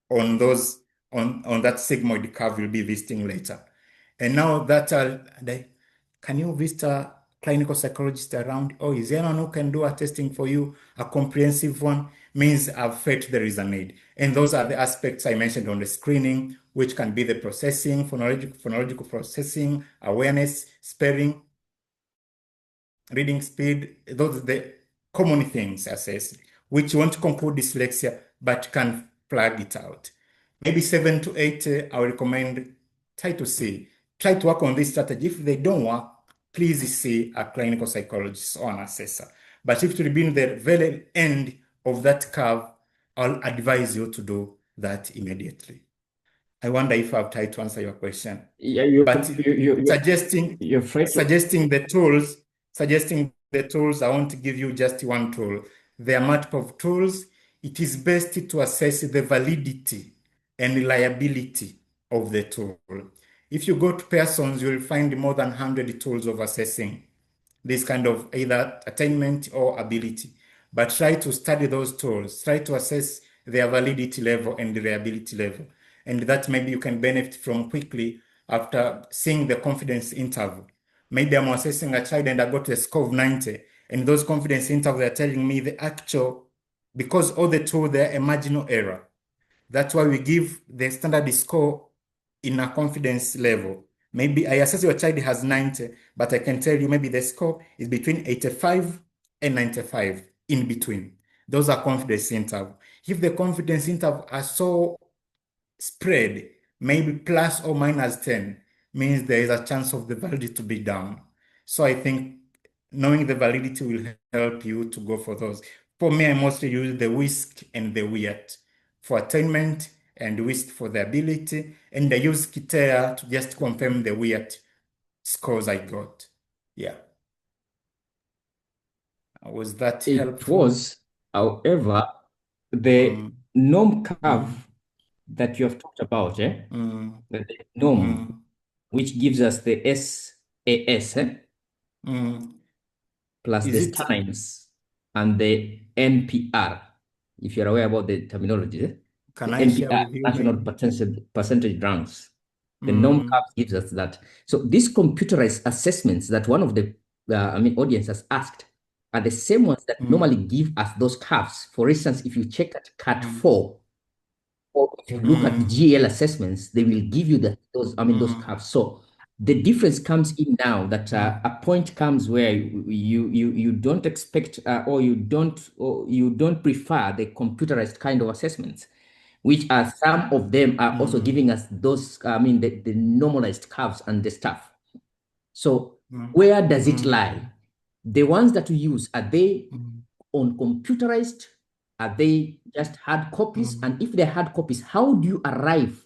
on those on that sigmoid curve we'll be visiting later. And now that can you visit a clinical psychologist around? Oh, is there anyone who can do a testing for you, a comprehensive one? Means I've felt there is a need. And those are the aspects I mentioned on the screening, which can be the processing, phonological processing, awareness, spelling, reading speed. Those are the common things assessed, which won't conclude dyslexia, but can flag it out. Maybe 7 to 8, I would recommend try to work on this strategy. If they don't work, please see a clinical psychologist or an assessor. But if to be in the very end of that curve, I'll advise you to do that immediately. I wonder if I've tried to answer your question. Yeah, But suggesting the tools, I want to give you just one tool. There are multiple tools. It is best to assess the validity and reliability of the tool. If you go to Pearson's, you'll find more than 100 tools of assessing this kind of either attainment or ability. But try to study those tools, try to assess their validity level and reliability level. And that maybe you can benefit from quickly after seeing the confidence interval. Maybe I'm assessing a child and I got a score of 90, and those confidence intervals are telling me the actual, because all the tools, they're a marginal error. That's why we give the standard score in a confidence level. Maybe I assess your child has 90, but I can tell you maybe the score is between 85 and 95, in between. Those are confidence intervals. If the confidence intervals are so spread, maybe plus or minus 10, means there is a chance of the validity to be down. So I think knowing the validity will help you to go for those. For me, I mostly use the WISC and the WIAT for attainment and WISC for the ability, and I use Kitea to just confirm the WIAT scores I got. Yeah. Was that helpful? It was, however, the norm curve that you have talked about, the norm, which gives us the SAS, plus the times and the NPR, if you're aware about the terminology. Can the I share NPR, with you? national percentage ranks. The norm curve gives us that. So these computerized assessments that one of the audience has asked are the same ones that normally give us those curves. For instance, if you check at CAT 4, or if you look at GL assessments, they will give you those curves. So The difference comes in now that a point comes where you don't expect or you don't prefer the computerized kind of assessments, which are some of them are also giving us those, I mean, the normalized curves and the stuff. So where does it lie? The ones that we use, are they on computerized? Are they just hard copies? And if they're hard copies, how do you arrive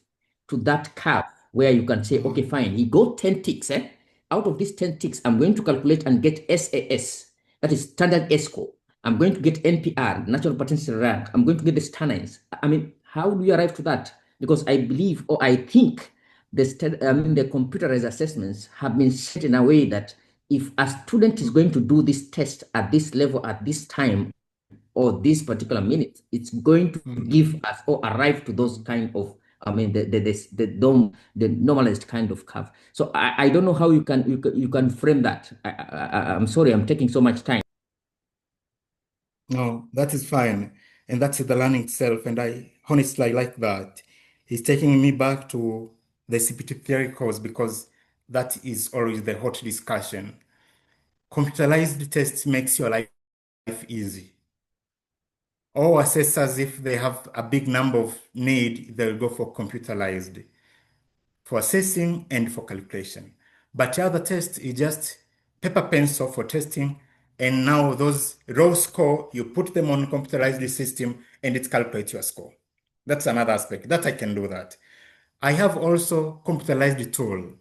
to that curve where you can say, okay, fine, he got 10 ticks. Out of these 10 ticks, I'm going to calculate and get SAS, that is standard S score. I'm going to get NPR, natural potential rank. I'm going to get the stanines. I mean, how do you arrive to that? Because I believe, or I think, the computerized assessments have been set in a way that if a student is going to do this test at this level, at this time, or this particular minute, it's going to give us or arrive to those kind of, I mean, the normalized kind of curve. So I don't know how you can frame that. I'm sorry, I'm taking so much time. No, that is fine. And that's the learning itself. And I honestly like that. It's taking me back to the CPT theory course because that is always the hot discussion. Computerized tests makes your life easy. All assessors, if they have a big number of need, they'll go for computerized for assessing and for calculation. But the other test is just paper pencil for testing. And now those raw score, you put them on computerized system and it calculates your score. That's another aspect that I can do that. I have also computerized tool,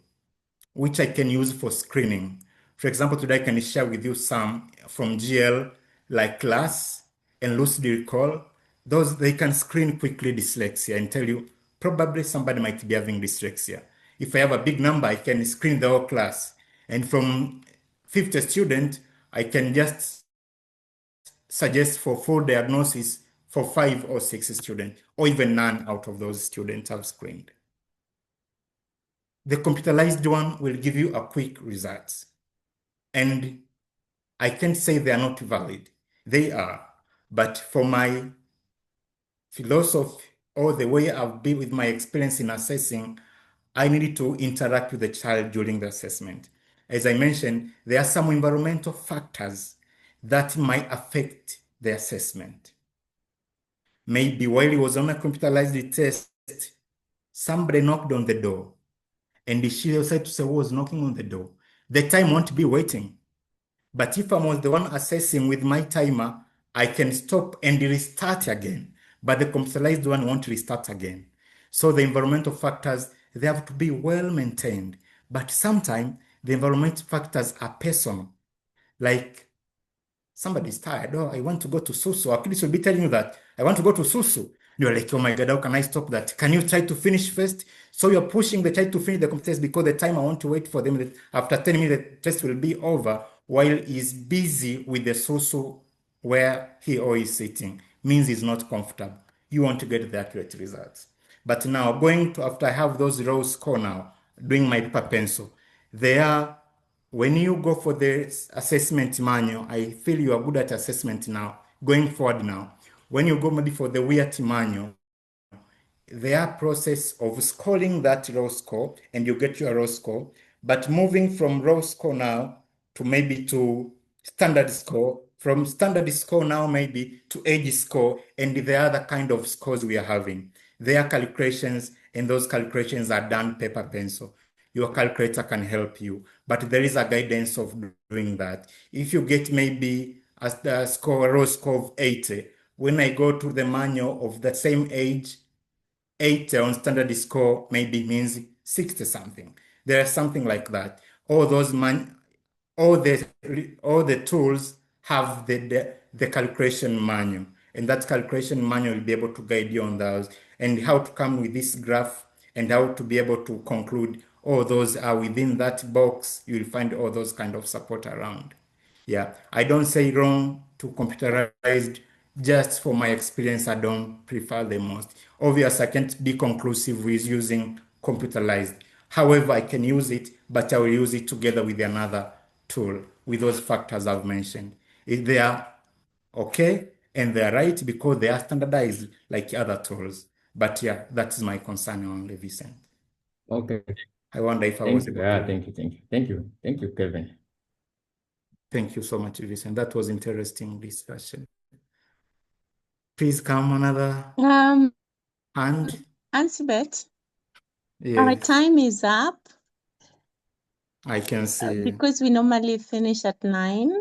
which I can use for screening. For example, today I can share with you some from GL, like class and lucid recall. Those, they can screen quickly dyslexia and tell you probably somebody might be having dyslexia. If I have a big number, I can screen the whole class. And from 50 students, I can just suggest for full diagnosis for 5 or 6 students, or even none out of those students have screened. The computerized one will give you a quick results. And I can't say they are not valid. They are. But for my philosophy or the way I've been with my experience in assessing, I needed to interact with the child during the assessment. As I mentioned, there are some environmental factors that might affect the assessment. Maybe while he was on a computerized test, somebody knocked on the door. And she said to say who was knocking on the door. The time won't be waiting. But if I was the one assessing with my timer, I can stop and restart again. But the computerized one won't restart again. So the environmental factors, they have to be well maintained. But sometimes the environmental factors are personal. Like somebody's tired. Oh, I want to go to Susu. Our kids will be telling you that I want to go to Susu. You're like, oh my God, how can I stop that? Can you try to finish first? So you're pushing the child to finish the test because the time I want to wait for them, that after 10 minutes, the test will be over while he's busy with the Susu where he or is sitting. Means he's not comfortable. You want to get the accurate results. But now going to, after I have those raw score now, doing my paper pencil, they are when you go for the assessment manual, I feel you are good at assessment now, going forward now. When you go maybe for the WIAT manual, their process of scoring that raw score and you get your raw score, but moving from raw score now to maybe to standard score, from standard score now maybe to age score and the other kind of scores we are having. Their calculations and those calculations are done paper pencil. Your calculator can help you, but there is a guidance of doing that. If you get maybe a score, a raw score of 80, when I go to the manual of the same age, 80 on standard score maybe means 60 something. There's something like that. All those all the tools have the calculation manual, and that calculation manual will be able to guide you on those and how to come with this graph and how to be able to conclude all those are within that box. You'll find all those kind of support around. Yeah, I don't say wrong to computerized. Just for my experience, I don't prefer the most. Obviously, I can't be conclusive with using computerized. However, I can use it, but I will use it together with another tool with those factors I've mentioned. If they are okay and they are right because they are standardized like other tools. But yeah, that is my concern only, Vicent. Okay. I wonder if I was Thank you. able to. Thank you, Kevin. Thank you so much, Vincent. That was interesting discussion. Please come another hand. Ansibet, our Yes, time is up I can see, because we normally finish at 9.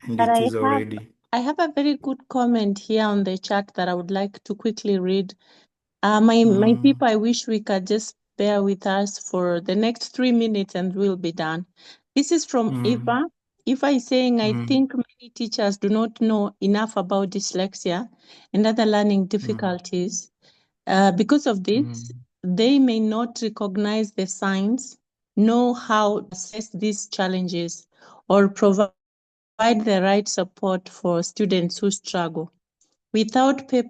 and But it is already. I have a very good comment here on the chat that I would like to quickly read. My people, I wish we could just bear with us for the next 3 minutes and we'll be done. This is from Eva. Eva is saying, I think many teachers do not know enough about dyslexia and other learning difficulties. Because of this, they may not recognize the signs, know how to assess these challenges, or provide the right support for students who struggle. Without pep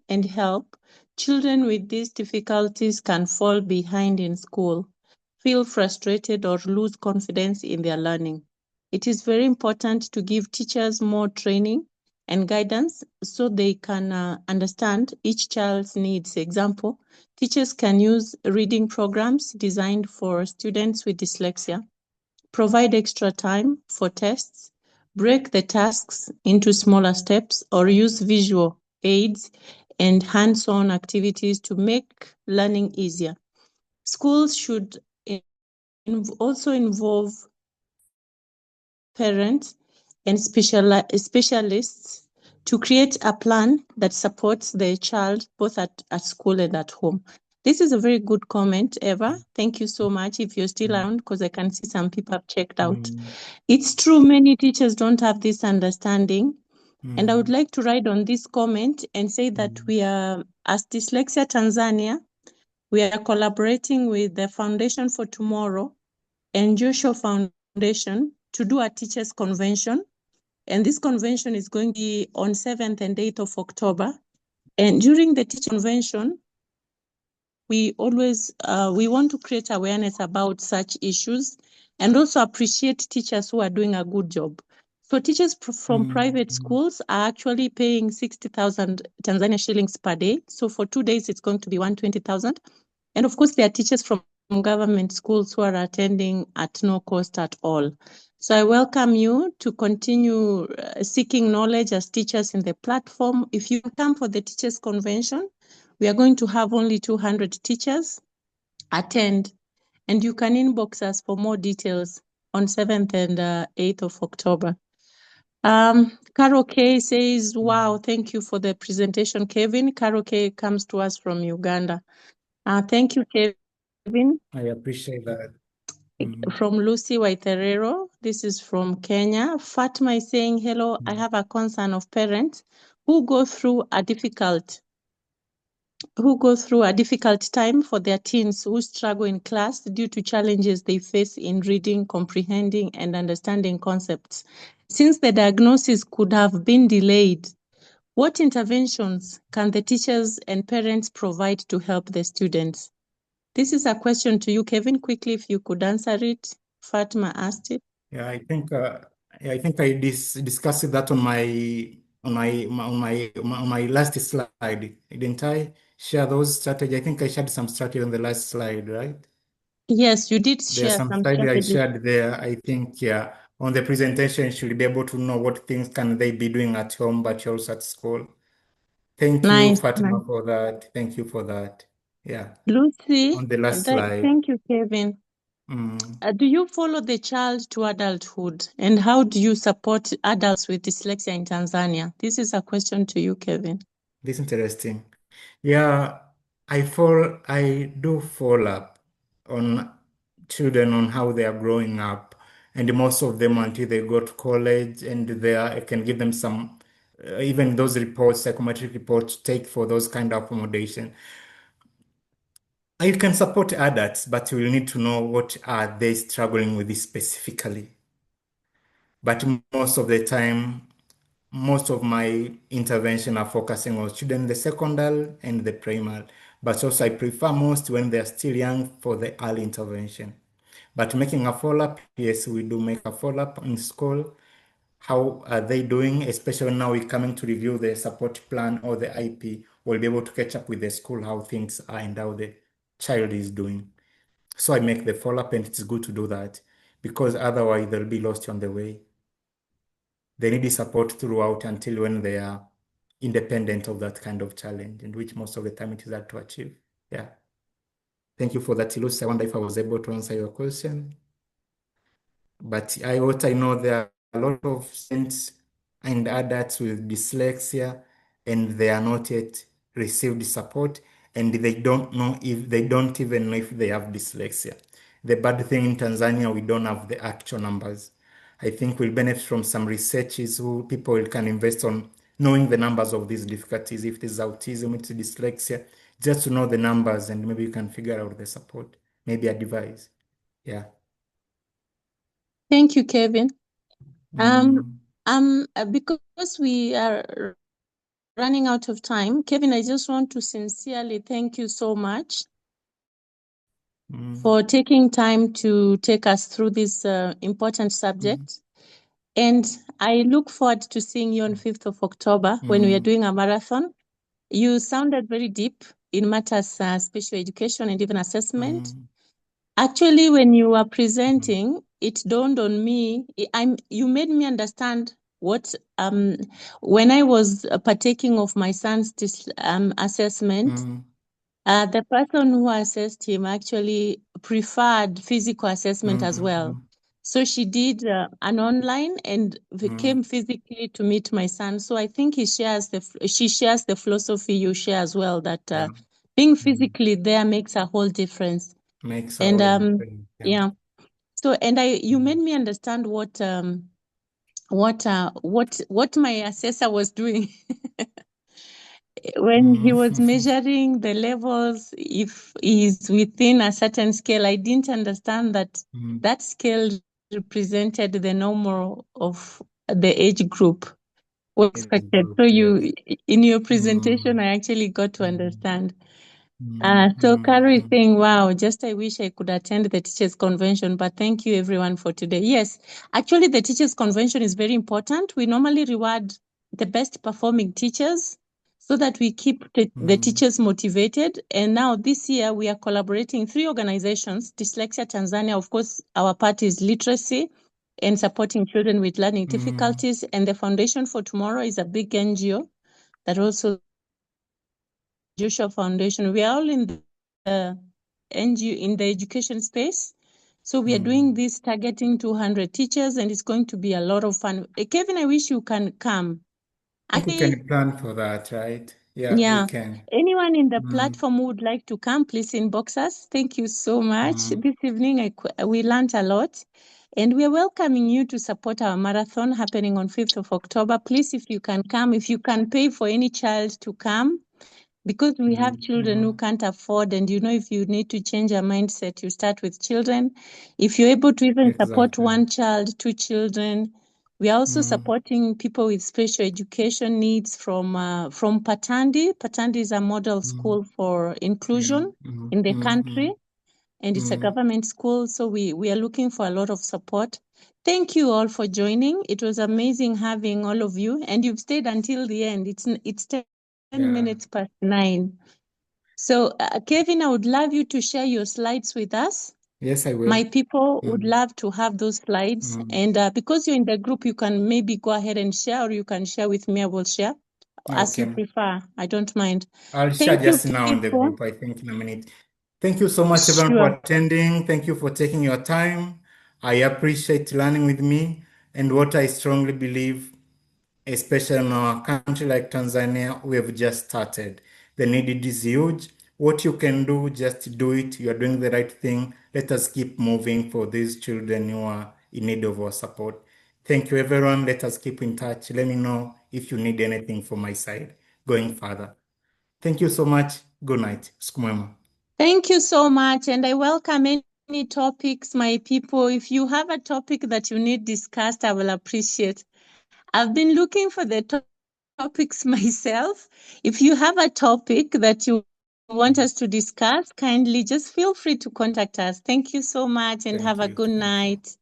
and help, children with these difficulties can fall behind in school, feel frustrated, or lose confidence in their learning. It is very important to give teachers more training and guidance so they can understand each child's needs. Example, teachers can use reading programs designed for students with dyslexia, provide extra time for tests, break the tasks into smaller steps, or use visual aids and hands-on activities to make learning easier. Schools should also involve parents and specialists to create a plan that supports the child both at school and at home. This is a very good comment, Eva. Thank you so much if you're still around, because I can see some people have checked out. It's true, many teachers don't have this understanding. And I would like to write on this comment and say that we are, as Dyslexia Tanzania, we are collaborating with the Foundation for Tomorrow and Joshua Foundation to do a teachers convention. And this convention is going to be on 7th and 8th of October. And during the teacher convention, we want to create awareness about such issues and also appreciate teachers who are doing a good job. So teachers from private schools are actually paying 60,000 Tanzania shillings per day. So for 2 days, it's going to be 120,000. And of course, there are teachers from government schools who are attending at no cost at all. So I welcome you to continue seeking knowledge as teachers in the platform. If you come for the teachers convention, we are going to have only 200 teachers attend, and you can inbox us for more details on 7th and 8th of October. Carol K says, wow, thank you for the presentation, Kevin. Carol K comes to us from Uganda. Thank you, Kevin. I appreciate that. From Lucy Waiterero, this is from Kenya. Fatma is saying, hello, I have a concern of parents who go through a difficult time for their teens who struggle in class due to challenges they face in reading, comprehending, and understanding concepts. Since the diagnosis could have been delayed, what interventions can the teachers and parents provide to help the students? This is a question to you, Kevin. Quickly, if you could answer it. Fatma asked it. Yeah, I think I discussed that on my last slide, didn't I? Share those strategies. I think I shared some strategy on the last slide, right? Yes, you did There's share some some slide I strategies. shared there. I think, yeah, on the presentation, you should be able to know what things can they be doing at home, but also at school. Thank you, Nice. Fatima, for that. Thank you for that. Yeah, Lucy, on the last slide. thank you, Kevin. Do you follow the child to adulthood? And how do you support adults with dyslexia in Tanzania? This is a question to you, Kevin. This is interesting. Yeah, I do follow up on children on how they are growing up, and most of them until they go to college, and I can give them some, even those reports, psychometric reports, take for those kind of accommodation. I can support adults, but you will need to know what are they struggling with specifically. But most of the time, most of my intervention are focusing on students, the secondary and the primary. But also I prefer most when they're still young for the early intervention. But making a follow-up, yes, we do make a follow-up in school. How are they doing? Especially now we're coming to review the support plan or the IP. We'll be able to catch up with the school, how things are and how the child is doing. So I make the follow-up, and it's good to do that because otherwise they'll be lost on the way. They need support throughout until when they are independent of that kind of challenge, and which most of the time it is hard to achieve. Yeah. Thank you for that, Lucy. I wonder if I was able to answer your question. But what I know, there are a lot of students and adults with dyslexia, and they are not yet received support, and they don't even know if they have dyslexia. The bad thing in Tanzania, we don't have the actual numbers. I think we'll benefit from some researches who people can invest on knowing the numbers of these difficulties, if it's autism, it's dyslexia, just to know the numbers, and maybe you can figure out the support, maybe advise. Yeah. Thank you, Kevin. Mm. Because we are running out of time, Kevin, I just want to sincerely thank you so much for taking time to take us through this important subject. And I look forward to seeing you on 5th of October when we are doing a marathon. You sounded very deep in matters special education and even assessment. Actually, when you were presenting, it dawned on me, you made me understand what, when I was partaking of my son's assessment, the person who assessed him actually preferred physical assessment as well. So she did an online and came physically to meet my son. So I think she shares the philosophy you share as well, that being physically there makes a whole difference. Makes And a difference. yeah. So you made me understand what my assessor was doing when he was measuring the levels. If he's within a certain scale, I didn't understand that that scale represented the normal of the age group expected. So in your presentation, I actually got to understand. So Carol is saying, wow, just I wish I could attend the Teachers Convention, but thank you everyone for today. Yes, actually the Teachers Convention is very important. We normally reward the best performing teachers so that we keep the teachers motivated. And now this year we are collaborating 3 organizations, Dyslexia Tanzania, of course, our part is literacy and supporting children with learning difficulties. And the Foundation for Tomorrow is a big NGO that also Joshua Foundation. We are all in the NGO in the education space. So we are doing this targeting 200 teachers, and it's going to be a lot of fun. Kevin, I wish you can come. I think we can plan for that, right? Yeah, Yeah. we can. Anyone in the platform who would like to come, please inbox us. Thank you so much. This evening, we learned a lot. And we are welcoming you to support our marathon happening on 5th of October. Please, if you can come, if you can pay for any child to come, because we have children who can't afford, and if you need to change your mindset, you start with children. If you're able to even support 1 child, 2 children, we are also supporting people with special education needs from Patandi. Patandi is a model school for inclusion in the country, and it's a government school. So we are looking for a lot of support. Thank you all for joining. It was amazing having all of you, and you've stayed until the end. It's 10 minutes past 9. So, Kevin, I would love you to share your slides with us. Yes, I will. My people would love to have those slides. And because you're in the group, you can maybe go ahead and share, or you can share with me. I will share as you prefer. I don't mind. I'll share Thank you, just now in the people. group, I think, in a minute. Thank you so much, everyone, for attending. Thank you for taking your time. I appreciate learning with me. And what I strongly believe, especially in a country like Tanzania, we have just started. The need is huge. What you can do, just do it. You are doing the right thing. Let us keep moving for these children who are in need of our support. Thank you, everyone. Let us keep in touch. Let me know if you need anything from my side going further. Thank you so much. Good night. Siku mwema. Thank you so much. And I welcome any topics, my people. If you have a topic that you need discussed, I will appreciate. I've been looking for the topics myself. If you have a topic that you want us to discuss, kindly just feel free to contact us. Thank you so much and have a good night.